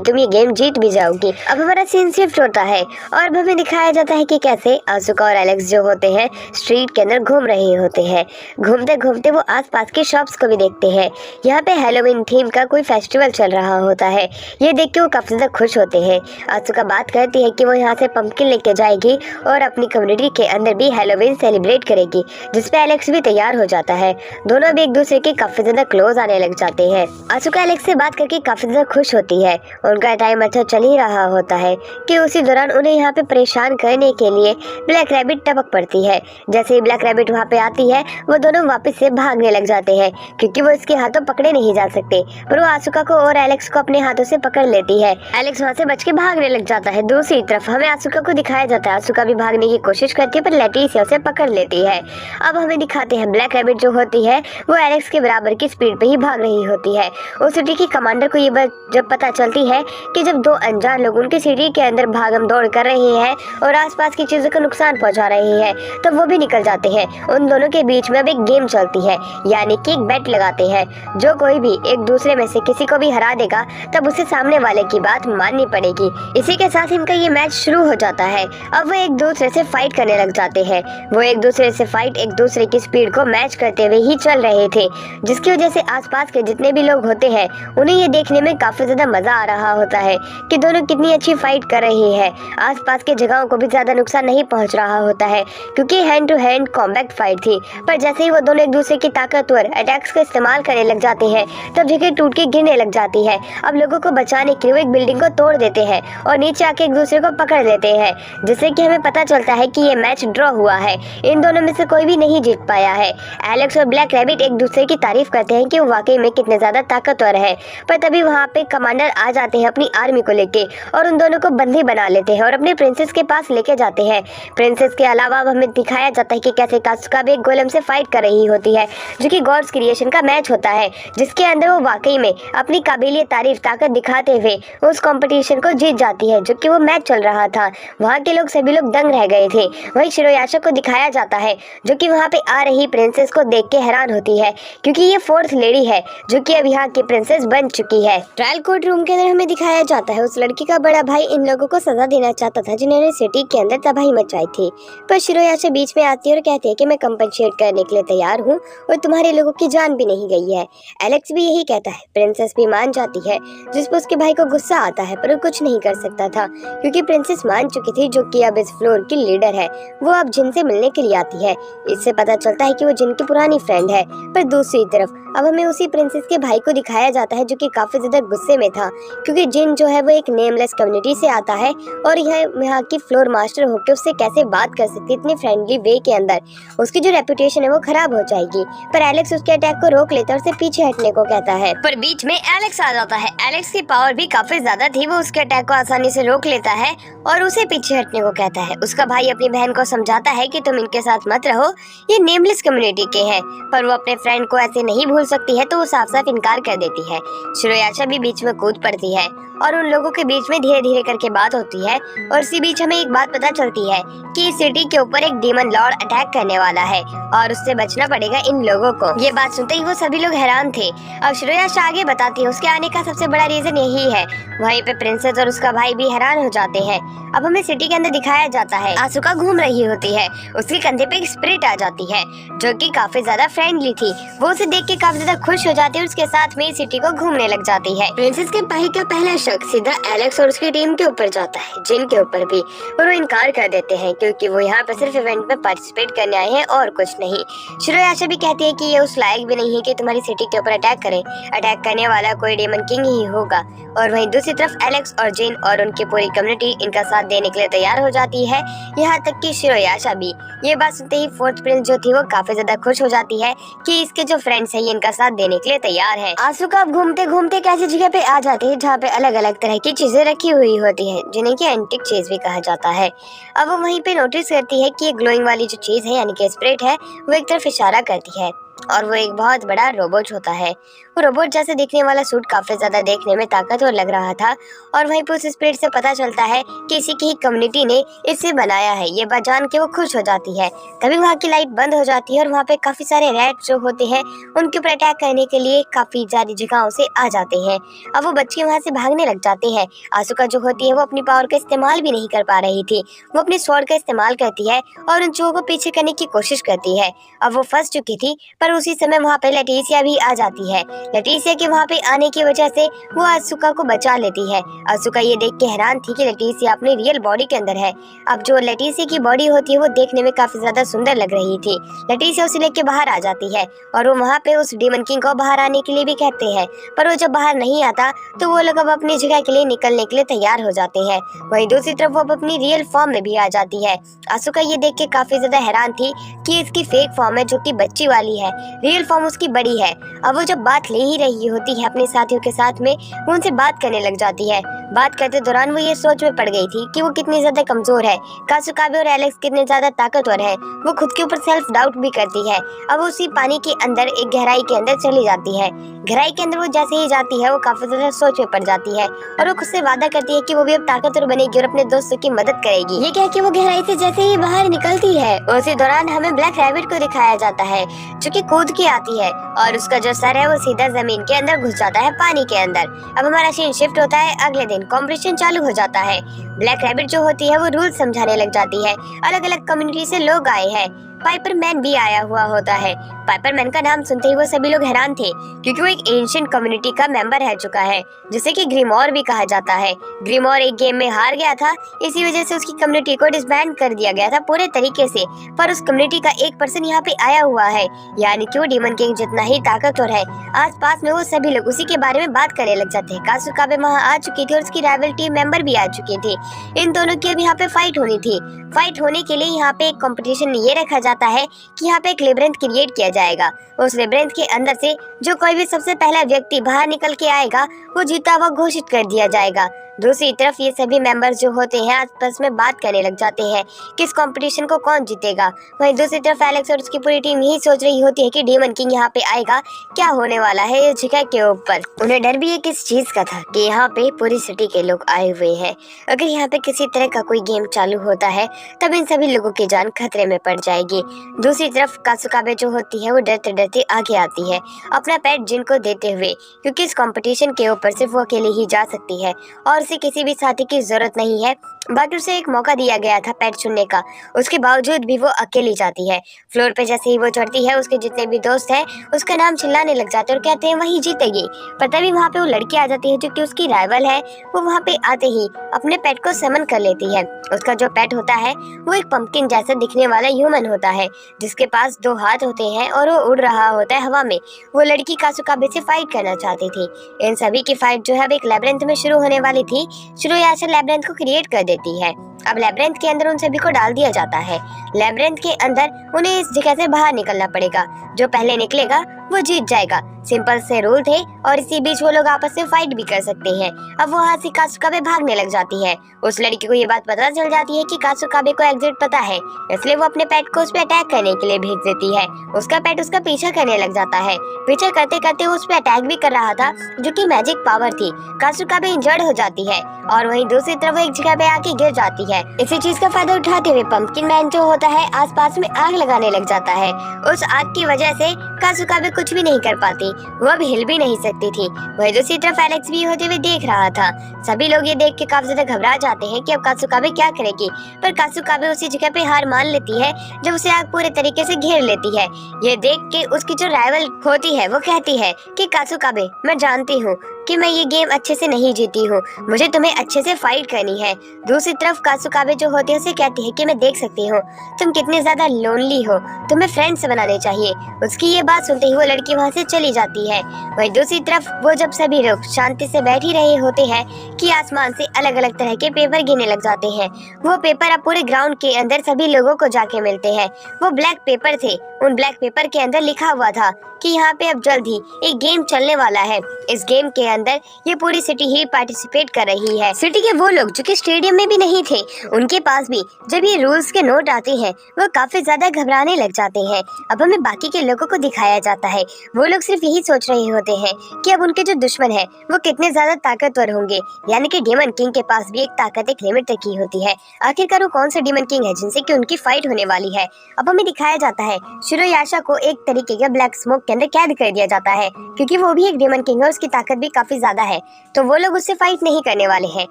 तुम ये गेम जीत भी जाओगी। अब हमारा सीन शिफ्ट होता है और हमें दिखाया जाता है कि कैसे आसुका और एलेक्स जो होते हैं स्ट्रीट के अंदर घूम रहे होते हैं। घूमते घूमते वो आसपास के शॉप्स को भी देखते हैं। यहाँ पे हैलोवीन थीम का कोई फेस्टिवल चल रहा होता है। ये देख के वो काफी ज्यादा खुश होते हैं। आसुका बात करती है कि वो यहाँ से पंपकिन लेके जाएगी और अपनी कम्युनिटी के अंदर भी हैलोवीन सेलिब्रेट करेगी, जिसपे एलेक्स भी तैयार हो जाता है। दोनों भी एक दूसरे के काफी ज्यादा क्लोज आने लग जाते हैं। आसुका एलेक्स से बात करके काफी ज्यादा खुश होती है। उनका टाइम अच्छा चल ही रहा होता है कि उसी दौरान उन्हें यहाँ पे परेशान करने के लिए ब्लैक रैबिट टपक पड़ती है। जैसे ही ब्लैक रैबिट वहाँ पे आती है वो दोनों वापस से भागने लग जाते हैं, क्योंकि वो इसके हाथों पकड़े नहीं जा सकते। पर वो आसुका को और एलेक्स को अपने हाथों से पकड़ लेती है। एलेक्स वहाँ से बच के भागने लग जाता है। दूसरी तरफ हमें आसुका को दिखाया जाता है। आसुका भी भागने की कोशिश करती है पर लेटिशिया उसे पकड़ लेती है। अब हमें दिखाते हैं ब्लैक रैबिट जो होती है वो एलेक्स के बराबर की स्पीड पे ही भाग रही होती है। उस सिटी की कमांडर को ये बात जब पता चलती है कि जब दो अनजान लोग उनकी सिटी के अंदर भागम दौड़ कर रहे हैं और आसपास की चीजों को नुकसान पहुंचा रहे हैं, तो वो भी निकल जाते हैं। उन दोनों के बीच में अब एक गेम चलती है, यानी कि एक बेट लगाते हैं। जो कोई भी एक दूसरे में से किसी को भी हरा देगा तब उसे सामने वाले की बात माननी पड़ेगी। इसी के साथ इनका ये मैच शुरू हो जाता है। अब वो एक दूसरे से फाइट करने लग जाते हैं। वो एक दूसरे से फाइट एक दूसरे की स्पीड को मैच करते हुए ही चल रहे थे, जिसकी वजह से आसपास के जितने भी लोग होते हैं उन्हें ये देखने में काफी ज्यादा मजा आ रहा होता है कि दोनों कितनी अच्छी फाइट कर रहे हैं। आसपास के जगहों को भी ज्यादा नुकसान नहीं पहुंच रहा होता है, क्योंकि hand to hand combat fight थी। पर जैसे ही वो दोनों एक दूसरे की ताकतवर अटैक्स का इस्तेमाल करने लग जाते हैं तब जगह टूट के गिरने लग जाती है। अब लोगों को बचाने के लिए वो एक बिल्डिंग को तोड़ देते हैं और नीचे आके एक दूसरे को पकड़ लेते हैं, जिससे कि हमें पता चलता है कि ये मैच ड्रॉ हुआ है। इन दोनों में से कोई भी नहीं जीत पाया है। एलेक्स और ब्लैक रैबिट एक दूसरे की तारीफ करते हैं कि वो वाकई में कितने ज्यादा ताकतवर है। पर तभी वहाँ पे कमांडर आ जाते हैं अपनी आर्मी को लेके और उन दोनों को बंदी बना लेते हैं और अपने प्रिंसेस के पास लेके जाते हैं। प्रिंसेस के अलावा हमें दिखाया जाता है कि कैसे कासुका भी एक गोलम से फाइट कर रही होती है, जो कि गॉड्स क्रिएशन का मैच होता है, जिसके अंदर वो वाकई में अपनी काबिलियत तारीफ ताकत दिखाते हुए उस कंपटीशन को जीत जाती है, जो कि वो मैच चल रहा था। वहाँ के लोग सभी लोग दंग रह गए थे। वहीं शिरोयाशा को दिखाया जाता है, जो कि वहाँ पे आ रही प्रिंसेस को देख के हैरान होती है, क्योंकि ये फोर्थ लेडी है जो कि अब यहाँ की प्रिंसेस बन चुकी है। ट्रायल कोर्ट रूम के अंदर हमें दिखाया जाता है उस लड़की का बड़ा भाई इन लोगों को सजा देना चाहता था जिन्होंने सिटी के अंदर तबाही मचाई थी। पर शिरोयाशा बीच में आती है और कहती है कि मैं कंपनसेट करने के लिए तैयार हूँ और तुम्हारे लोगों की जान भी नहीं गई है। एलेक्स भी यही कहता है। प्रिंसेस भी मान जाती है, जिस पर उसके भाई को गुस्सा आता है, पर वो कुछ नहीं कर सकता था क्योंकि प्रिंसेस मान चुकी थी, जो कि अब इस फ्लोर की लीडर है। वो अब जिन से मिलने के लिए आती है। इससे पता चलता है कि वो जिन की पुरानी फ्रेंड है। पर दूसरी तरफ अब हमें उसी प्रिंसेस के भाई को दिखाया जाता है, जो कि काफी ज्यादा गुस्से में था, क्योंकि जिन जो है वो एक नेमलेस कम्युनिटी से आता है और यहाँ की फ्लोर मास्टर होकर उससे कैसे बात कर सकती इतने फ्रेंडली वे के अंदर। उसकी जो रेपुटेशन है वो खराब हो जाएगी। पर एलेक्स उसके अटैक को रोक लेता है और उसे पीछे हटने को कहता है। पर बीच में एलेक्स आ जाता है। एलेक्स की पावर भी काफी ज्यादा थी, वो उसके अटैक को आसानी से रोक लेता है और उसे पीछे हटने को कहता है। उसका भाई अपनी बहन को समझाता है कि तुम इनके साथ मत रहो, ये नेमलेस कम्युनिटी के हैं। पर वो अपने फ्रेंड को ऐसे नहीं भूल सकती है, तो वो साफ साफ इनकार कर देती है। शिरोयाशा भी बीच में कूद पड़ती है और उन लोगों के बीच में धीरे धीरे करके बात होती है। और इसी बीच हमें एक बात पता चलती है कि इस सिटी के ऊपर एक डीमन लॉर्ड अटैक करने वाला है और उससे बचना पड़ेगा इन लोगों को। ये बात सुनते ही वो सभी लोग हैरान थे। अब शिरोयाशा आगे बताती है उसके आने का सबसे बड़ा रीजन यही है। वहीं पे प्रिंसेस और उसका भाई भी हैरान हो जाते हैं। अब हमें सिटी के अंदर दिखाया जाता है आसुका घूम रही होती है। उसके कंधे पे एक स्पिरिट आ जाती है, जो कि काफी ज्यादा फ्रेंडली थी। वो उसे देख के काफी ज्यादा खुश हो जाती है और उसके साथ में सिटी को घूमने लग जाती है। प्रिंसेस के भाई का पहला शक सीधा एलेक्स और उसकी टीम के ऊपर जाता है, जिन के ऊपर भी, और वो इनकार कर देते हैं क्योंकि वो यहाँ पर सिर्फ इवेंट में पार्टिसिपेट करने आए हैं और कुछ नहीं। शिरोयाशा भी कहती है कि ये उस लायक भी नहीं है कि तुम्हारी सिटी के ऊपर अटैक करे। अटैक करने वाला कोई डेमन किंग ही होगा। और वहीं दूसरी तरफ एलेक्स और जिन और उनकी पूरी कम्युनिटी इनका साथ देने के लिए तैयार हो जाती है, यहाँ तक कि शिरोयाशा भी। ये बात सुनते ही फोर्थ प्रिंस जो थी वो काफी ज्यादा खुश हो जाती है कि इसके जो फ्रेंड्स हैं ये उनका साथ देने के लिए तैयार है। आसुका अब घूमते घूमते एक ऐसी जगह पे आ जाती है जहाँ पे अलग अलग तरह की चीजें रखी हुई होती है, जिन्हें की एंटिक चीज भी कहा जाता है। अब वो वहीं पे नोटिस करती है कि ये ग्लोइंग वाली जो चीज है यानी कि स्पिरिट है वो एक तरफ इशारा करती है और वो एक बहुत बड़ा रोबोट होता है। वो रोबोट जैसे दिखने वाला सूट काफी ज्यादा देखने में ताकतवर लग रहा था और वहीं पर उस स्पिरिट से पता चलता है कि इसी की ही कम्युनिटी ने इसे बनाया है। ये बात जान के वो खुश हो जाती है। तभी वहाँ की लाइट बंद हो जाती है और वहाँ पे काफी सारे रैट जो होते हैं उनके ऊपर अटैक करने के लिए काफी ज्यादा जगहों से आ जाते हैं। अब वो बच्चे वहाँ से भागने लग जाते हैं। आसुका जो होती है वो अपनी पावर का इस्तेमाल भी नहीं कर पा रही थी। वो अपने स्वॉर्ड का इस्तेमाल करती है और उन चूहों को पीछे करने की कोशिश करती है। अब वो फंस चुकी थी पर उसी समय वहाँ पे लेटिसिया भी आ जाती है। लेटिसिया के वहाँ पे आने की वजह से वो आसुका को बचा लेती है। आसुका ये देख के हैरान थी कि लेटिसिया अपनी रियल बॉडी के अंदर है। अब जो लेटिसिया की बॉडी होती है वो देखने में काफी ज्यादा सुंदर लग रही थी। लेटिसिया उसे लेके बाहर आ जाती है और वो वहाँ पे उस डीमन किंग को बाहर आने के लिए भी कहते हैं, पर वो जब बाहर नहीं आता तो वो लोग अब अपनी जगह के लिए निकलने के लिए तैयार हो जाते हैं। वहीं दूसरी तरफ वो अपनी रियल फॉर्म में भी आ जाती है। आसुका ये देख के काफी ज्यादा हैरान थी कि इसकी फेक फॉर्म है जो कि बच्ची वाली है, रियल फॉर्म उसकी बड़ी है। अब वो जब बात ले ही रही होती है अपने साथियों के साथ में, वो उनसे बात करने लग जाती है। बात करते दौरान वो ये सोच में पड़ गई थी कि वो कितनी ज्यादा कमजोर है, कासुकाबे और एलेक्स कितने ज्यादा ताकतवर है। वो खुद के ऊपर सेल्फ डाउट भी करती है। अब उसी पानी के अंदर एक गहराई के अंदर चली जाती है। गहराई के अंदर वो जैसे ही जाती है वो काफी ज्यादा सोच में पड़ जाती है और वो खुद से वादा करती है कि वो भी अब ताकतवर बनेगी और अपने दोस्तों की मदद करेगी। ये कह के वो गहराई से जैसे ही बाहर निकलती है उसी दौरान हमें ब्लैक रैबिट को दिखाया जाता है जो कि कूद के आती है और उसका जो सर है वो सीधा जमीन के अंदर घुस जाता है पानी के अंदर। अब हमारा सीन शिफ्ट होता है अगले दिन। कॉम्पिटिशन चालू हो जाता है। ब्लैक रैबिट जो होती है वो रूल समझाने लग जाती है। अलग अलग कम्युनिटी से लोग आए हैं। पाइपरमैन भी आया हुआ होता है। पाइपरमैन का नाम सुनते ही वो सभी लोग हैरान थे क्योंकि वो एक एंशिएंट कम्युनिटी का मेंबर रह चुका है जिसे कि ग्रिमोर भी कहा जाता है। ग्रिमोर एक गेम में हार गया था, इसी वजह से उसकी कम्युनिटी को डिसबैंड कर दिया गया था पूरे तरीके से। पर उस कम्युनिटी का एक पर्सन यहाँ पे आया हुआ है, यानी कि वो डीमन किंग जितना ही ताकतवर है। आसपास में वो सभी लोग उसी के बारे में बात करने लग जाते हैं। कासुकाबे वहाँ आ चुकी थी और उसकी राइवल टीम मेंबर भी आ चुकी थी। इन दोनों की अब यहाँ पे फाइट होनी थी। फाइट होने के लिए यहाँ पे एक कंपटीशन ये रखा जाता है कि यहाँ पे एक लेबिरिंथ क्रिएट किया जाएगा। उस लेबिरिंथ के अंदर से जो कोई भी सबसे पहला व्यक्ति बाहर निकल के आएगा वो जीता हुआ घोषित कर दिया जाएगा। दूसरी तरफ ये सभी मेंबर्स जो होते हैं आपस में बात करने लग जाते हैं कि इस कंपटीशन को कौन जीतेगा। वहीं दूसरी तरफ एलेक्स और उसकी पूरी टीम यही सोच रही होती है कि डीमन किंग यहाँ पे आएगा, क्या होने वाला है ये जगह के ऊपर। उन्हें डर भी एक इस चीज का था कि यहाँ पे पूरी सिटी के लोग आए हुए हैं। अगर यहाँ पे किसी तरह का कोई गेम चालू होता है तब इन सभी लोगों की जान खतरे में पड़ जाएगी। दूसरी तरफ कासुकाबे जो होती है वो डरते डरते आगे आती है अपना पेट जिन को देते हुए, क्योंकि इस कंपटीशन के ऊपर सिर्फ वो अकेले ही जा सकती है और उसे किसी भी साथी की जरूरत नहीं है। बट उसे एक मौका दिया गया था पेट चुनने का, उसके बावजूद भी वो अकेली जाती है। फ्लोर पे जैसे ही वो चढ़ती है उसके जितने भी दोस्त हैं उसका नाम चिल्लाने लग जाते हैं और कहते हैं वही जीतेगी। पर तभी वहाँ पे वो लड़की आ जाती है जो कि उसकी राइवल है। वो वहाँ पे आते ही अपने पेट को समन कर लेती है। उसका जो पेट होता है वो एक पंपकिन जैसा दिखने वाला ह्यूमन होता है जिसके पास 2 हाथ होते हैं और वो उड़ रहा होता है हवा में। वो लड़की कासुकाबे से फाइट करना चाहती थी। इन सभी की फाइट जो है अब एक लेबिरिंथ में शुरू होने वाली थी। शुरू यहाँ से लेबिरिंथ को क्रिएट कर देती है। अब लेबिरिंथ के अंदर उन सभी को डाल दिया जाता है। लेबिरिंथ के अंदर उन्हें इस जगह से बाहर निकलना पड़ेगा। जो पहले निकलेगा वो जीत जाएगा। सिंपल से रूल थे और इसी बीच वो लोग आपस में फाइट भी कर सकते हैं। अब वो वहाँ से कासुकाबे भागने लग जाती है। उस लड़की को ये बात पता चल जाती है कि कासुकाबे को एग्जिट पता है, इसलिए वो अपने पेट को उस पे अटैक करने के लिए भेज देती है। उसका पेट उसका पीछा करने लग जाता है। पीछा करते करते उस पे अटैक भी कर रहा था जो कि मैजिक पावर थी। कासुकाबे इंजर्ड हो जाती है और वहीं दूसरी तरफ वो एक जगह पे आके गिर जाती है। इसी चीज का फायदा उठाते हुए पंपकिन मैन जो होता है आसपास में आग लगाने लग जाता है। उस आग की वजह से कासुकाबे कुछ भी नहीं कर पाती, वो अब हिल भी नहीं सकती थी। वहीं दूसरी तरफ एलेक्स भी होते हुए देख रहा था। सभी लोग ये देख के काफी ज्यादा घबरा जाते हैं कि अब कासुकाबे क्या करेगी। पर कासुकाबे उसी जगह पे हार मान लेती है जब उसे आग पूरे तरीके से घेर लेती है। ये देख के उसकी जो राइवल होती है वो कहती है कि कासुकाबे मैं जानती हूँ कि मैं ये गेम अच्छे से नहीं जीती हूँ, मुझे तुम्हें अच्छे से फाइट करनी है। दूसरी तरफ कासुकाबे जो होती है उसे कहती है कि मैं देख सकती हूँ तुम कितने ज्यादा लोनली हो, तुम्हें फ्रेंड्स बनाने चाहिए। उसकी ये बात सुनते ही वो लड़की वहाँ से चली जाती है। वहीं दूसरी तरफ वो जब सभी लोग शांति से बैठ ही रहे होते हैं कि आसमान से अलग अलग तरह के पेपर गिरने लग जाते हैं। वो पेपर अब पूरे ग्राउंड के अंदर सभी लोगों को जाके मिलते हैं। वो ब्लैक पेपर थे। उन ब्लैक पेपर के अंदर लिखा हुआ था कि यहाँ पे अब जल्द ही एक गेम चलने वाला है। इस गेम के अंदर ये पूरी सिटी ही पार्टिसिपेट कर रही है। सिटी के वो लोग जो कि स्टेडियम में भी नहीं थे, उनके पास भी जब ये रूल्स के नोट आते हैं वो काफी ज्यादा घबराने लग जाते हैं। अब हमें बाकी के लोगों को दिखाया जाता है। वो लोग सिर्फ यही सोच रहे होते हैं कि अब उनके जो दुश्मन है वो कितने ज्यादा ताकतवर होंगे, यानी कि डेमन किंग के पास भी एक ताकत एक लिमिट तक की होती है। आखिरकार वो कौन सा डेमन किंग है जिनसे कि उनकी फाइट होने वाली है। अब हमें दिखाया जाता है शिरोयाशा को एक तरीके का ब्लैक स्मोक के अंदर कैद कर दिया जाता है, क्योंकि वो भी एक डेमन किंग है, उसकी ताकत भी काफी ज्यादा है। तो वो लोग उससे फाइट नहीं करने वाले हैं,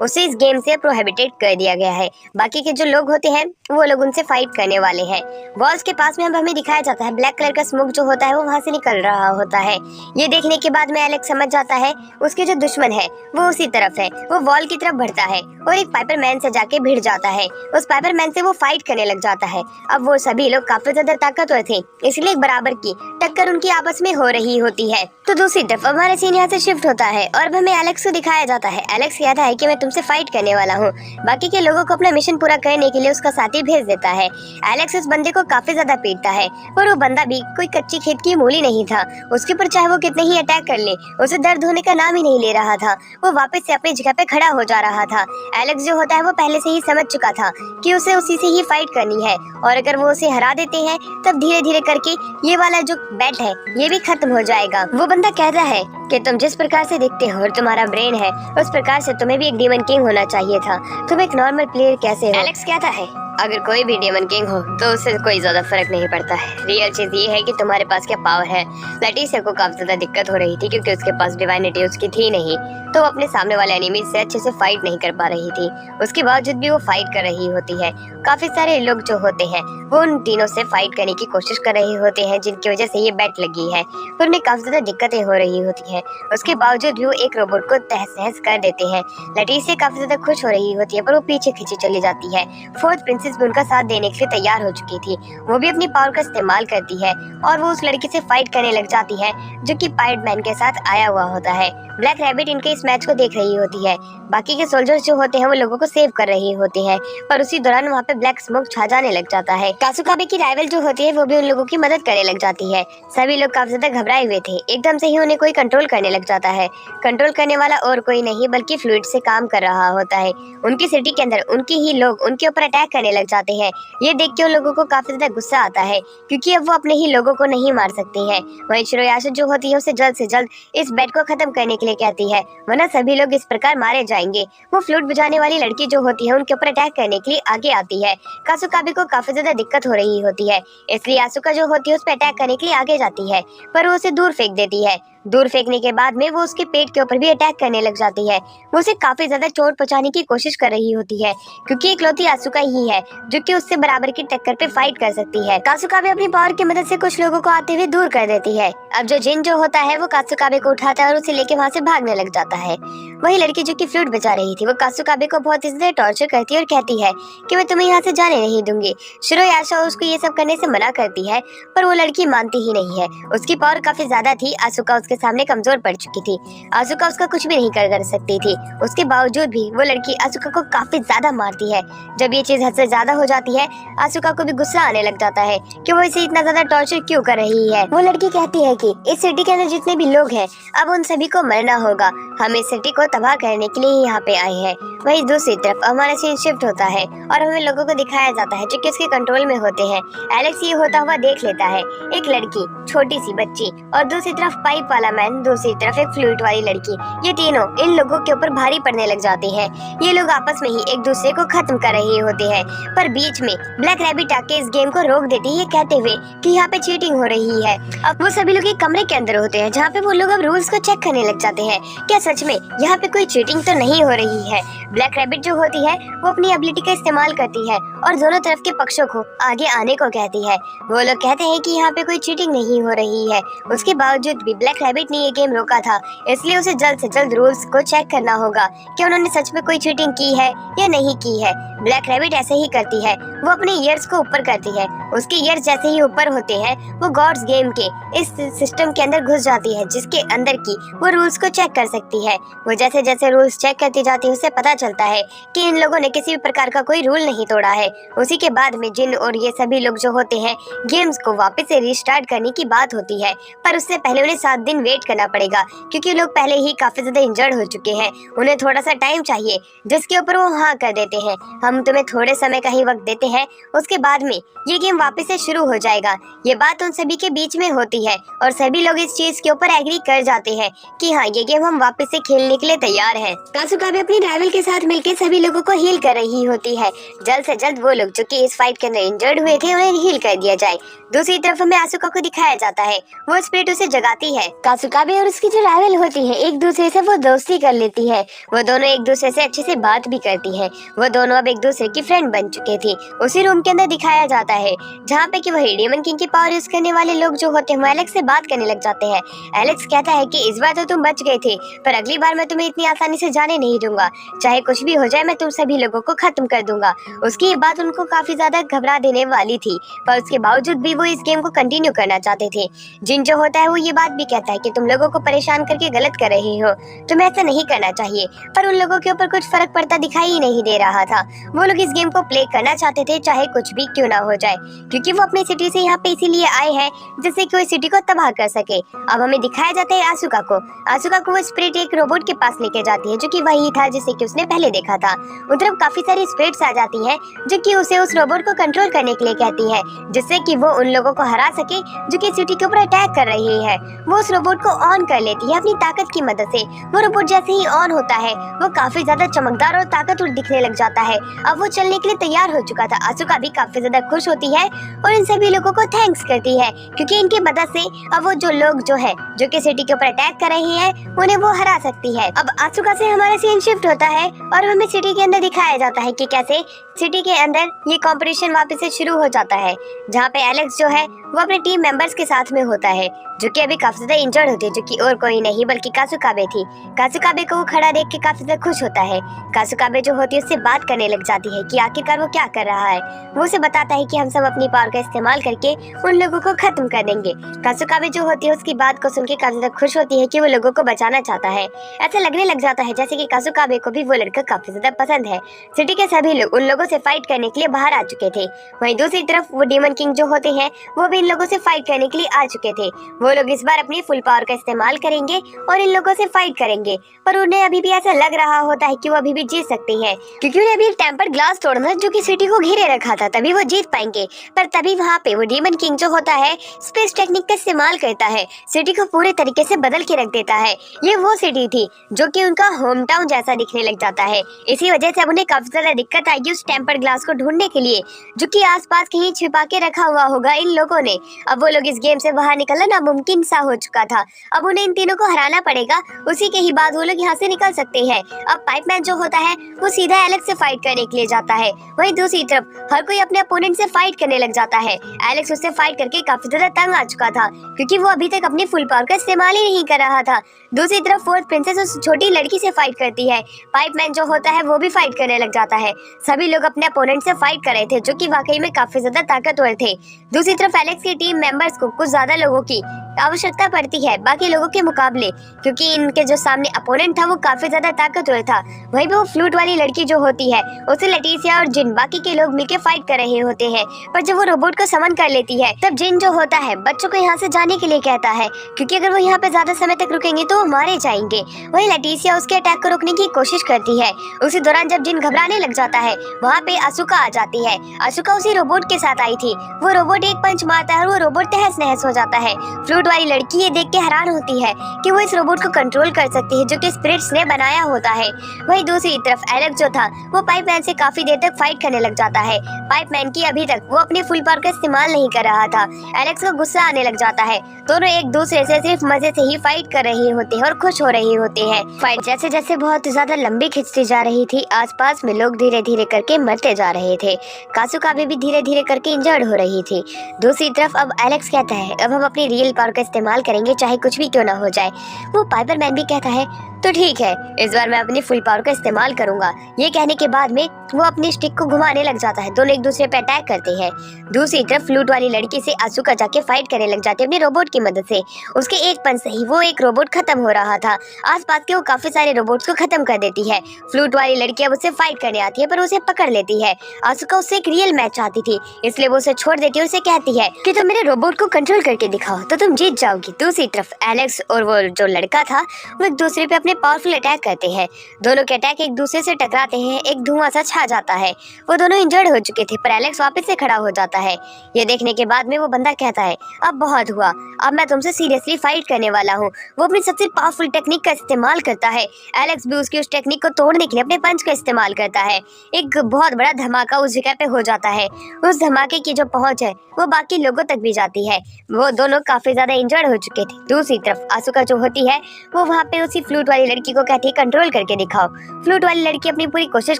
उसे इस गेम से प्रोहिबिटेड कर दिया गया है। बाकी के जो लोग होते हैं वो लोग उनसे फाइट करने वाले हैं। वॉल्स के पास में अब हमें दिखाया जाता है ब्लैक कलर का स्मोक जो होता है वो वहाँ से निकल रहा होता है। ये देखने के बाद में एलेक्स समझ जाता है उसके जो दुश्मन है वो उसी तरफ है। वो वॉल की तरफ बढ़ता है और एक पाइपरमैन से जाके भिड़ जाता है। उस पाइपरमैन से वो फाइट करने लग जाता है। अब वो सभी लोग काफी ज्यादा ताकतवर थे, इसलिए एक बराबर की टक्कर उनकी आपस में हो रही होती है। तो दूसरी तरफ हमारा सीन यहाँ से शिफ्ट होता है और अब हमें एलेक्स को दिखाया जाता है। एलेक्स कहता है कि मैं तुमसे फाइट करने वाला हूँ। बाकी के लोगों को अपना मिशन पूरा करने के लिए उसका साथी भेज देता है। एलेक्स उस बंदे को काफी ज्यादा पीटता है, पर वो बंदा भी कोई कच्ची खेत की मूली नहीं था। उसके ऊपर चाहे वो कितने ही अटैक कर ले, उसे दर्द होने का नाम ही नहीं ले रहा था। वो वापस से अपनी जगह पे खड़ा हो जा रहा था। एलेक्स जो होता है वो पहले से ही समझ चुका था कि उसे उसी से ही फाइट करनी है, और अगर वो उसे हरा देते हैं तब धीरे धीरे करके ये वाला जो बैट है ये भी खत्म हो जाएगा। वो बंदा कहता है कि तुम जिस प्रकार से दिखते हो और तुम्हारा ब्रेन है उस प्रकार से तुम्हें भी एक डेमन किंग होना चाहिए था, तुम एक नॉर्मल प्लेयर कैसे हो। एलेक्स कहता है अगर कोई भी डेमन किंग हो तो उससे कोई ज्यादा फर्क नहीं पड़ता है। रियल चीज ये है कि तुम्हारे पास क्या पावर है। लटीसिया को काफी ज्यादा दिक्कत हो रही थी क्योंकि उसके पास डिवाइनिटी उसकी थी नहीं, तो वो अपने सामने वाले एनिमी से अच्छे से फाइट नहीं कर पा रही थी। उसके बावजूद भी वो फाइट कर रही होती है। काफी सारे लोग जो होते हैं वो उन तीनों से फाइट करने की कोशिश कर रहे होते हैं, जिनकी वजह से ये बैट लगी है, पर उन्हें काफी ज्यादा दिक्कतें हो रही होती हैं। उसके बावजूद भी वो एक रोबोट को तहस नहस कर देते हैं। लटीसिया काफी ज्यादा खुश हो रही होती है, पर वो पीछे खींची चली जाती है। फोर्थ प्रिंसेस भी उनका साथ देने के लिए तैयार हो चुकी थी। वो भी अपनी पावर का इस्तेमाल करती है और वो उस लड़की से फाइट करने लग जाती है जो कि पायरेट मैन के साथ आया हुआ होता है। ब्लैक रैबिट इनके इस मैच को देख रही होती है। बाकी के सोल्जर्स जो होते हैं वो लोगों को सेव कर रही होती हैं, पर उसी दौरान वहाँ पे ब्लैक स्मोक छा जाने लग जाता है। कासुकाबे की राइवल जो होती है वो भी उन लोगों की मदद करने लग जाती है। सभी लोग काफी ज्यादा घबराए हुए थे। एकदम से ही उन्हें कोई कंट्रोल करने लग जाता है। कंट्रोल करने वाला और कोई नहीं बल्कि फ्लूइड से काम कर रहा होता है। उनकी सिटी के अंदर उनके ही लोग उनके ऊपर अटैक करने लग जाते हैं। ये देख के उन लोगों को काफी ज्यादा गुस्सा आता है, क्योंकि अब वो अपने ही लोगों को नहीं मार सकती है। वहीं शिरोयाशा जो होती है उसे जल्द से जल्द इस बेट को खत्म करने के लिए कहती है, वरना सभी लोग इस प्रकार मारे जाएंगे। वो फ्लूट बजाने वाली लड़की जो होती है उनके ऊपर अटैक करने के लिए आगे आती है। कासुकाबे को काफी ज्यादा दिक्कत हो रही होती है, इसलिए आसुका जो होती है उस पर अटैक करने के लिए आगे जाती है, पर वो उसे दूर फेंक देती है। दूर फेंकने के बाद में वो उसके पेट के ऊपर भी अटैक करने लग जाती है। वो उसे काफी ज्यादा चोट पहुंचाने की कोशिश कर रही होती है, क्योंकि इकलौती आसुका ही है जो कि उससे बराबर की टक्कर पे फाइट कर सकती है। कासुकाबे अपनी पावर की मदद से कुछ लोगों को आते हुए दूर कर देती है। अब जो जिन जो होता है वो कासुकाबे को उठाता है और उसे लेके वहाँ से भागने लग जाता है। वही लड़की जो कि फ्लूट बजा रही थी वो कासुकाबे को बहुत ज्यादा टॉर्चर करती है और कहती है कि मैं तुम्हें यहाँ से जाने नहीं दूंगी। शिरोयाशा उसको ये सब करने से मना करती है, पर वो लड़की मानती ही नहीं है। उसकी पावर काफी ज्यादा थी, आसुका उसके सामने कमजोर पड़ चुकी थी। आसुका उसका कुछ भी नहीं कर सकती थी। उसके बावजूद भी वो लड़की आसुका को काफी ज्यादा मारती है। जब ये चीज हद से ज्यादा हो जाती है आसुका को भी गुस्सा आने लग जाता है कि वो इसे इतना ज्यादा टॉर्चर क्यों कर रही है। वो लड़की कहती है कि इस सिटी के अंदर जितने भी लोग हैं अब उन सभी को मरना होगा, हम इस सिटी को तबाह करने के लिए यहाँ पे आए हैं। वहीं दूसरी तरफ हमारा सीन शिफ्ट होता है और हमें लोगों को दिखाया जाता है जो कि उसके कंट्रोल में होते हैं। एलेक्स ये होता हुआ देख लेता है, एक लड़की, छोटी सी बच्ची और दूसरी तरफ पाइप वाला मैन, दूसरी तरफ एक फ्लूइड वाली लड़की। ये तीनों इन लोगों के ऊपर भारी पड़ने लग जाते हैं। ये लोग आपस में ही एक दूसरे को खत्म कर रहे होते हैं, पर बीच में ब्लैक रैबिट आके इस गेम को रोक देती है, कहते हुए कि यहाँ पे चीटिंग हो रही है। अब वो सभी लोग एक कमरे के अंदर होते हैं जहाँ पे वो लोग अब रूल्स को चेक करने लग जाते हैं। क्या सच में यहाँ पे कोई चीटिंग तो नहीं हो रही है? ब्लैक रैबिट जो होती है वो अपनी एबिलिटी का इस्तेमाल करती है और दोनों तरफ के पक्षों को आगे आने को कहती है। वो लोग कहते हैं कि यहाँ पे कोई चीटिंग नहीं हो रही है। उसके बावजूद भी ब्लैक रैबिट रैबिट ने ये गेम रोका था, इसलिए उसे जल्द से जल्द रूल्स को चेक करना होगा कि उन्होंने सच में कोई चीटिंग की है या नहीं की है। ब्लैक रैबिट ऐसे ही करती है, वो अपने ईयर्स को ऊपर करती है। उसके ईयर्स जैसे ही ऊपर होते हैं वो गॉड्स गेम के इस सिस्टम के अंदर घुस जाती है, जिसके अंदर की वो रूल्स को चेक कर सकती है। वो जैसे जैसे रूल्स चेक करती जाती है उसे पता चलता है कि इन लोगों ने किसी भी प्रकार का कोई रूल नहीं तोड़ा है। उसी के बाद में जिन और ये सभी लोग जो होते हैं गेम्स को वापस से रिस्टार्ट करने की बात होती है, पर उससे पहले उन्हें 7 दिन वेट करना पड़ेगा क्योंकि लोग पहले ही काफी ज्यादा इंजर्ड हो चुके हैं। उन्हें थोड़ा सा टाइम चाहिए, जिसके ऊपर वो हाँ कर देते हैं। हम तुम्हें थोड़े समय का ही वक्त देते हैं, उसके बाद में ये गेम वापस से शुरू हो जाएगा। ये बात उन सभी के बीच में होती है और सभी लोग इस चीज के ऊपर एग्री कर जाते हैं कि हाँ ये गेम हम वापस से खेलने के लिए तैयार हैं। कासुका भी अपनी राइवल के साथ मिलकर सभी लोगों को हील कर रही होती है। जल्द से जल्द वो लोग जो कि इस फाइट के अंदर इंजर्ड हुए थे उन्हें हील कर दिया जाए। दूसरी तरफ हमें आसुका को दिखाया जाता है, वो स्पिरिट उसे जगाती है। कासुका भी और उसकी जो राइवल होती है एक दूसरे से वो दोस्ती कर लेती है। वो दोनों एक दूसरे से अच्छे से बात भी करती है। वो दोनों अब एक दूसरे की फ्रेंड बन चुके थे। उसी रूम के अंदर दिखाया जाता है जहाँ पे कि वही डेमन किंग की पावर यूज करने वाले लोग जो होते हैं वो एलेक्स से बात करने लग जाते हैं। एलेक्स कहता है कि इस बार तो तुम बच गए थे, पर अगली बार मैं तुम्हें इतनी आसानी से जाने नहीं दूंगा। चाहे कुछ भी हो जाए मैं तुम सभी लोगों को खत्म कर दूंगा। उसकी ये बात उनको काफी ज्यादा घबरा देने वाली थी, पर उसके बावजूद भी वो इस गेम को कंटिन्यू करना चाहते थे। जिन जो होता है वो ये बात भी कहता है कि तुम लोगों को परेशान करके गलत कर रहे हो, तुम्हें ऐसा नहीं करना चाहिए। पर उन लोगों के ऊपर कुछ फर्क पड़ता दिखाई ही नहीं दे रहा था। वो लोग इस गेम को प्ले करना चाहते थे चाहे कुछ भी क्यों ना हो जाए, क्योंकि वो अपनी सिटी से यहाँ पे इसीलिए आए हैं जिससे कि वो सिटी को तबाह कर सके। अब हमें दिखाया जाता है आसुका को वो स्पिरिट एक रोबोट के पास लेके जाती है जो कि वही था जिसे कि उसने पहले देखा था। उधर काफी सारी स्पिरिट्स आ जाती हैं जो कि उसे उस रोबोट को कंट्रोल करने के लिए कहती है, जिससे कि वो उन लोगों को हरा सके जो कि सिटी के ऊपर अटैक कर रही है। वो उस रोबोट को ऑन कर लेती है अपनी ताकत की मदद से। वो रोबोट जैसे ही ऑन होता है वो काफी ज्यादा चमकदार और ताकतवर दिखने लग जाता है। अब वो चलने के लिए तैयार हो चुका था। आसुका भी काफी ज्यादा खुश होती है और इन सभी लोगों को थैंक्स करती है क्योंकि इनकी मदद से अब वो जो लोग जो है जो कि सिटी के ऊपर अटैक कर रहे हैं उन्हें वो हरा सकती है। अब आसुका से हमारा सीन शिफ्ट होता है और हमें सिटी के अंदर दिखाया जाता है कि कैसे सिटी के अंदर ये कंपटीशन वापस से शुरू हो जाता है, जहाँ पे एलेक्स जो है वो अपने टीम मेंबर्स के साथ में होता है जो कि अभी काफी ज्यादा इंजर्ड होती है, जो कि और कोई नहीं बल्कि कासुकाबे थी। कासुकाबे को वो खड़ा देख के काफी ज्यादा खुश होता है। कासुकाबे जो होती है उससे बात करने लग जाती है कि आखिरकार वो क्या कर रहा है। वो उसे बताता है कि हम सब अपनी पावर का इस्तेमाल करके उन लोगों को खत्म कर देंगे। कासुकाबे जो होती है उसकी बात को सुन के काफी ज्यादा खुश होती है कि वो लोगों को बचाना चाहता है। ऐसा लगने लग जाता है जैसे कि कासुकाबे को भी वो लड़का काफी ज्यादा पसंद है। सिटी के सभी लोग उन लोगों से फाइट करने के लिए बाहर आ चुके थे। वहीं दूसरी तरफ वो डेमन किंग जो होते हैं वो भी इन लोगों से फाइट करने के लिए आ चुके थे। वो लोग इस बार अपनी फुल पावर का इस्तेमाल करेंगे और इन लोगों से फाइट करेंगे, पर उन्हें अभी भी ऐसा लग रहा होता है कि वो अभी भी जीत सकते हैं क्योंकि उन्हें अभी एक टेम्पर्ड ग्लास तोड़ना जो कि सिटी को घेरे रखा था, तभी वो जीत पाएंगे। पर तभी वहाँ पे वो डेमन किंग जो होता है स्पेस टेक्निक का इस्तेमाल करता है, सिटी को पूरे तरीके से बदल के रख देता है। ये वो सिटी थी जो कि उनका होम टाउन जैसा दिखने लग जाता है। इसी वजह से अब उन्हें काफी ज्यादा दिक्कत आएगी उस टेम्पर्ड ग्लास को ढूंढने के लिए जो कि आसपास कहीं छिपा के रखा हुआ होगा इन लोगों ने। अब वो लोग इस गेम से बाहर निकलना नामुमकिन सा हो चुका था। अब उन्हें इन तीनों को हराना पड़ेगा, उसी के ही बाद वो लोग यहाँ से निकल सकते हैं। अब पाइपमैन जो होता है वो सीधा एलेक्स से फाइट करने के लिए जाता है। वहीं दूसरी तरफ हर कोई अपने अपोनेंट से फाइट करने लग जाता है। एलेक्स उससे फाइट करके काफी ज्यादा तंग आ चुका था क्योंकि वो अभी तक अपनी फुल पावर का इस्तेमाल ही नहीं कर रहा था। दूसरी तरफ फोर्थ प्रिंसेस उस छोटी लड़की से फाइट करती है। पाइपमैन जो होता है वो भी फाइट करने लग जाता है। सभी लोग अपने अपोनेंट से फाइट कर रहे थे जो कि वाकई में काफी ज्यादा ताकतवर थे। दूसरी तरफ एलेक्स की टीम मेंबर्स को कुछ ज्यादा लोगों की आवश्यकता पड़ती है बाकी लोगों के मुकाबले, क्योंकि इनके जो सामने अपोनेंट था वो काफी ज्यादा ताकतवर था। वहीं पे वो फ्लूट वाली लड़की जो होती है उसे लटीसिया और जिन बाकी के लोग मिलकर फाइट कर रहे होते हैं, पर जब वो रोबोट को समन कर लेती है तब जिन जो होता है बच्चों को यहाँ से जाने के लिए कहता है क्योंकि अगर वो यहाँ पे ज्यादा समय तक रुकेंगे तो वो मारे जाएंगे। वहीं लटीसिया उसके अटैक को रोकने की कोशिश करती है। उसी दौरान जब जिन घबराने लग जाता है वहाँ पे आसुका आ जाती है। आसुका उसी रोबोट के साथ आई थी। वो रोबोट एक पंच मारता है और वो रोबोट तहस नहस हो जाता है। फ्लूट वाली लड़की ये देख के हैरान होती है कि वो इस रोबोट को कंट्रोल कर सकती है जो कि स्पिरिट्स ने बनाया होता है। वहीं दूसरी तरफ एलेक्स जो था वो पाइपमैन से काफी देर तक फाइट करने लग जाता है। पाइपमैन की अभी तक वो अपनी फुल पावर का इस्तेमाल नहीं कर रहा था। एलेक्स को गुस्सा आने लग जाता है। दोनों एक दूसरे से सिर्फ मजे से ही फाइट कर रहे होते हैं और खुश हो रहे होते हैं। फाइट जैसे जैसे बहुत ज्यादा लंबी खिंचती जा रही थी, आसपास में लोग धीरे धीरे करके मरते जा रहे थे। कासुकाबे भी धीरे धीरे करके इंजर्ड हो रही थी। दूसरी तरफ अब एलेक्स कहता है अब हम अपनी रियल पावर का इस्तेमाल करेंगे चाहे कुछ भी क्यों ना हो जाए। वो पाइपरमैन भी कहता है तो ठीक है, इस बार मैं अपनी फुल पावर का इस्तेमाल करूंगा। ये कहने के बाद में वो अपनी स्टिक को घुमाने लग जाता है। दोनों एक दूसरे पे अटैक करते हैं। दूसरी तरफ फ्लूट वाली लड़की से आसुका जाके फाइट करने लग जाती है अपने रोबोट की मदद से। उसके एक पंच से ही वो एक रोबोट खत्म हो रहा था। आसपास के वो काफी सारे रोबोट्स को खत्म कर देती है। फ्लूट वाली लड़की अब उससे फाइट करने आती है पर उसे पकड़ लेती है। आसुका उससे एक रियल मैच चाहती थी, इसलिए वो उसे छोड़ देती है और उसे कहती है कि तुम मेरे रोबोट को कंट्रोल करके दिखाओ तो तुम जीत जाओगी। दूसरी तरफ एलेक्स और वो जो लड़का था वो एक दूसरे पे अपने पावरफुल अटैक करते हैं। दोनों के अटैक एक दूसरे से टकराते हैं। एक धुआं सा छा जाता है। वो दोनों इंजर्ड हो चुके थे पर एलेक्स वापस से खड़ा हो जाता है। ये देखने के बाद में वो बंदा कहता है अब बहुत हुआ, अब मैं तुमसे सीरियसली फाइट करने वाला हूँ। वो अपनी सबसे पावरफुल टेक्निक का इस्तेमाल करता है। एलेक्स भी उसकी उस टेक्निक को तोड़ने के लिए अपने पंच का इस्तेमाल करता है। एक बहुत बड़ा धमाका उस जगह पे हो जाता है। उस धमाके की जो पहुंच है वो बाकी लोगों तक भी जाती है। वो दोनों काफी ज्यादा इंजर्ड हो चुके थे। दूसरी तरफ आसुका जो होती है वो वहाँ पे उसी फ्लूट वाली लड़की को कहती है कंट्रोल करके दिखाओ। फ्लूट वाली लड़की अपनी पूरी कोशिश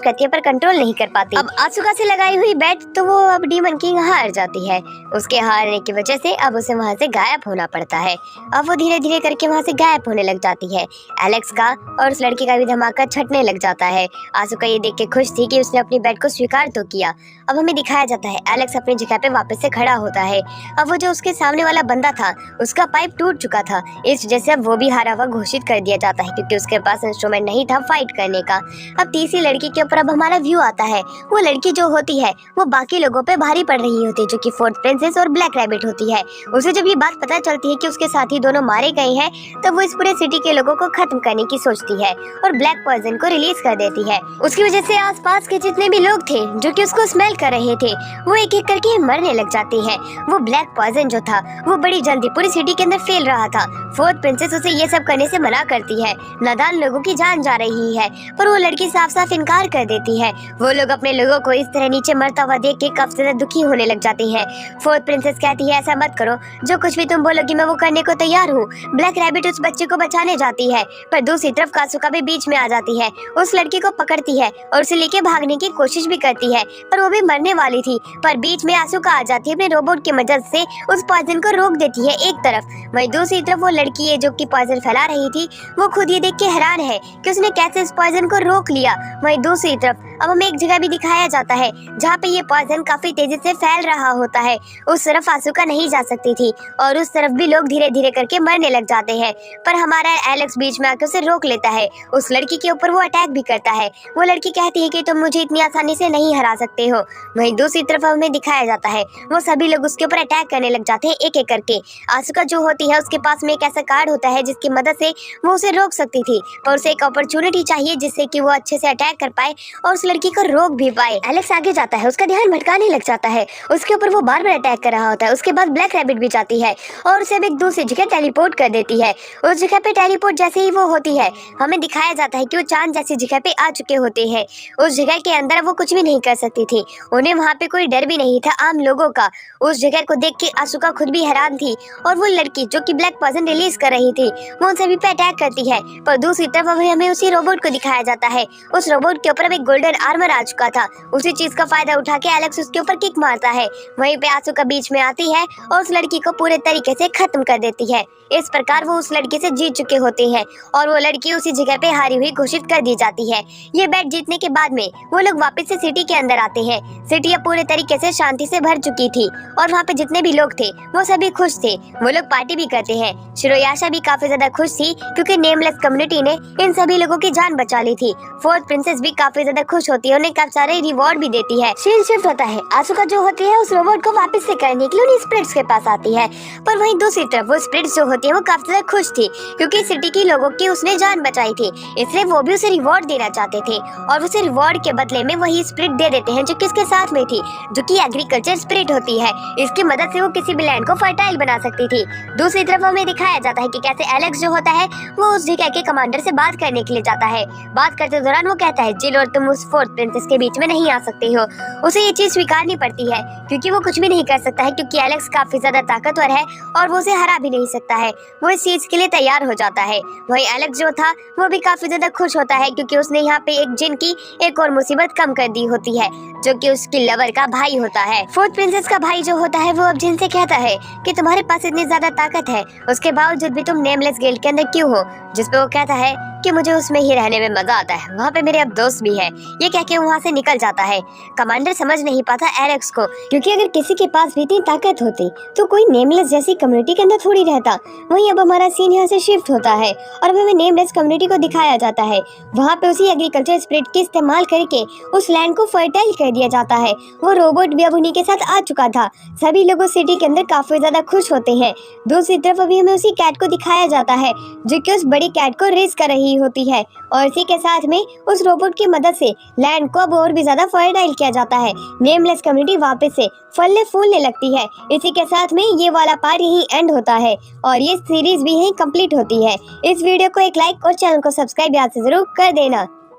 करती है पर कंट्रोल नहीं कर पाती। अब आसुका से लगाई हुई बेट तो वो अब डीमन किंग हार जाती है। उसके हारने की वजह से अब उसे वहाँ से गायब होना पड़ता है। अब वो धीरे धीरे करके वहाँ से गायब होने लग जाती है। एलेक्स का और उस लड़की का भी धमाका छटने लग जाता है। आसुका ये देख के खुश थी कि उसने अपनी बेट को स्वीकार तो किया। अब हमें दिखाया जाता है एलेक्स अपनी जगह पे वापस से खड़ा होता है। अब वो जो उसके सामने वाला बंदा था उसका पाइप टूट चुका था, इस वजह से अब वो भी हारा हुआ घोषित कर दिया जाता है क्योंकि उसके पास इंस्ट्रूमेंट नहीं था फाइट करने का। अब तीसरी लड़की के ऊपर अब हमारा व्यू आता है। वो लड़की जो होती है वो बाकी लोगों पे भारी पड़ रही होती है जो कि फोर्थ प्रिंसेस और ब्लैक रैबिट होती है। उसे जब ये बात पता चलती है कि उसके साथी दोनों मारे गए हैं तब वो इस पूरे सिटी के लोगों को खत्म करने की सोचती है और ब्लैक पॉइजन को रिलीज कर देती है। उसकी वजह से आसपास के जितने भी लोग थे जो कि उसको स्मेल कर रहे थे वो एक एक करके मरने लग जाते हैं। वो ब्लैक पॉइजन जो था वो बड़ी जल्दी पूरी सिटी के अंदर फैल रहा था। फोर्थ प्रिंसेस उसे ये सब करने से मना करती है, नादान लोगों की जान जा रही है, पर वो लड़की साफ साफ इनकार कर देती है। वो लोग अपने लोगों को इस तरह नीचे मरता हुआ देख के काफी ज्यादा दुखी होने लग जाते हैं। फोर्थ प्रिंसेस कहती है ऐसा मत करो, जो कुछ भी तुम बोलोगी मैं वो करने को तैयार हूँ। ब्लैक रैबिट उस बच्चे को बचाने जाती है पर दूसरी तरफ कासुका भी बीच में आ जाती है। उस लड़की को पकड़ती है और उसे लेके भागने की कोशिश भी करती है पर वो भी मरने वाली थी, पर बीच में आसुका आ जाती है अपने रोबोट की मदद से उस पॉइजन को रोक देती है एक तरफ। वहीं दूसरी तरफ वो लड़की है जो कि पॉइजन फैला रही थी वो खुद ये देख के हैरान है कि उसने कैसे इस पॉइजन को रोक लिया। वहीं दूसरी तरफ अब हमें एक जगह भी दिखाया जाता है जहाँ पे ये पॉइजन काफी तेजी से फैल रहा होता है। उस तरफ आसुका नहीं जा सकती थी और उस तरफ भी लोग धीरे धीरे करके मरने लग जाते हैं, पर हमारा एलेक्स बीच में आकर उसे रोक लेता है। उस लड़की के ऊपर वो अटैक भी करता है। वो लड़की कहती है कि तुम मुझे इतनी आसानी से नहीं हरा सकते हो। वहीं दूसरी तरफ हमें दिखाया जाता है वो सभी लोग उसके ऊपर अटैक करने लग जाते हैं एक एक करके। आसुका जो होती है उसके पास में एक ऐसा कार्ड होता है जिसकी मदद से वो उसे रोक सकती थी, पर उसे एक अपॉर्चुनिटी चाहिए जिससे कि वो अच्छे से अटैक कर पाए और उस लड़की को रोक भी पाए। एलेक्स आगे जाता है, उसका ध्यान भटकाने लग जाता है, उसके ऊपर वो बार बार अटैक कर रहा होता है। उसके बाद ब्लैक रैबिट भी जाती है और उसे एक दूसरी जगह टेलीपोर्ट कर देती है। उस जगह पे टेलीपोर्ट जैसे ही वो होती है हमें दिखाया जाता है कि वो चांद जैसी जगह पे आ चुके होते हैं। उस जगह के अंदर वो कुछ भी नहीं कर सकती थी, उन्हें वहाँ पे कोई डर भी नहीं था आम लोगों का। उस जगह को देख के आसुका खुद भी हैरान थी और वो लड़की जो कि ब्लैक पॉइजन रिलीज कर रही थी वो उन सभी पे अटैक करती है। पर दूसरी तरफ हमें उसी रोबोट को दिखाया जाता है। उस रोबोट के ऊपर एक गोल्डन आर्मर आ चुका था। उसी चीज का फायदा उठा के एलेक्स उसके ऊपर किक मारता है। वहीं पे आसुका बीच में आती है और उस लड़की को पूरे तरीके से खत्म कर देती है। इस प्रकार वो उस लड़की से जीत चुके होते हैं और वो लड़की उसी जगह पे हारी हुई घोषित कर दी जाती है। ये बैट जीतने के बाद में वो लोग वापस से सिटी के अंदर आते हैं। सिटी अब पूरे तरीके से शांति से भर चुकी थी और वहाँ पे जितने भी लोग थे वो सभी खुश थे। वो लोग पार्टी भी करते हैं। शिरोयाशा भी काफी ज्यादा खुश थी क्योंकि नेमलेस कम्युनिटी ने इन सभी लोगों की जान बचा ली थी। फोर्थ प्रिंसेस भी काफी ज्यादा खुश होती है, उन्हें काफी सारे रिवॉर्ड भी देती है। सीन शिफ्ट होता है, आसुका जो होती है उस रोबोट को वापस से करने के लिए उन्हीं स्पिरिट्स के पास आती है, पर वहीं दूसरी तरफ वो स्पिरिट्स जो होती है वो काफी ज्यादा खुश थी क्योंकि सिटी के लोगों की उसने जान बचाई थी, इसलिए वो भी उसे रिवॉर्ड देना चाहते थे और उसे रिवॉर्ड के बदले में वही स्पिरिट दे देते हैं जो किसके साथ में थी, जो कि एग्रीकल्चर स्पिरिट होती है। इसकी मदद से वो किसी भी लैंड को फर्टाइल बना सकती थी। दूसरी तरफ हमें दिखाया जाता है कि कैसे एलेक्स जो होता है वो उस जगह के कमांडर से बात करने के लिए जाता है। बात करते दौरान वो कहता है जिल और तुम उस फोर्थ प्रिंसेस के बीच में नहीं आ सकते हो। उसे ये चीज स्वीकारनी पड़ती है क्योंकि वो कुछ भी नहीं कर सकता है क्योंकि एलेक्स काफी ज्यादा ताकतवर है और वो उसे हरा भी नहीं सकता है। वो इस चीज के लिए तैयार हो जाता है। वही एलेक्स जो था वो भी काफी ज्यादा खुश होता है क्योंकि उसने यहाँ पे एक जिन की एक और मुसीबत कम कर दी होती है। जो कि उसकी लवर का भाई होता है। फोर्थ प्रिंसेस का भाई जो होता है वो अब जिन से कहता है कि तुम्हारे पास इतनी ज्यादा ताकत है, उसके बावजूद भी तुम नेमलेस गिल्ड के अंदर क्यों हो, जिसपे वो कहता है कि मुझे उसमें ही रहने में मजा आता है, वहाँ पे मेरे अब दोस्त भी है। ये कह के वहाँ से निकल जाता है। कमांडर समझ नहीं पाता एलेक्स को, क्योंकि अगर किसी के पास भी इतनी ताकत होती तो कोई नेमलेस जैसी कम्युनिटी के अंदर थोड़ी रहता। वहीं अब हमारा सीन यहाँ से शिफ्ट होता है और अब हमें नेमलेस कम्युनिटी को दिखाया जाता है। वहाँ पे उसी एग्रीकल्चर स्पिरिट के इस्तेमाल करके उस लैंड को फर्टाइल कर दिया जाता है। वो रोबोट भी अब उन्हीं के साथ आ चुका था। सभी लोग सिटी के अंदर काफी ज्यादा खुश होते हैं। दूसरी तरफ अभी हमें उसी कैट को दिखाया जाता है जो कि उस बड़ी कैट को रेस कर रही होती है, और इसी के साथ में उस रोबोट की मदद से लैंड को अब और भी ज्यादा फर्टाइल किया जाता है। नेमलेस कम्युनिटी वापस से फलने फूलने लगती है। इसी के साथ में ये वाला पार्ट यहीं एंड होता है और ये सीरीज भी यहीं कंप्लीट होती है। इस वीडियो को एक लाइक और चैनल को सब्सक्राइब याद से जरूर कर देना।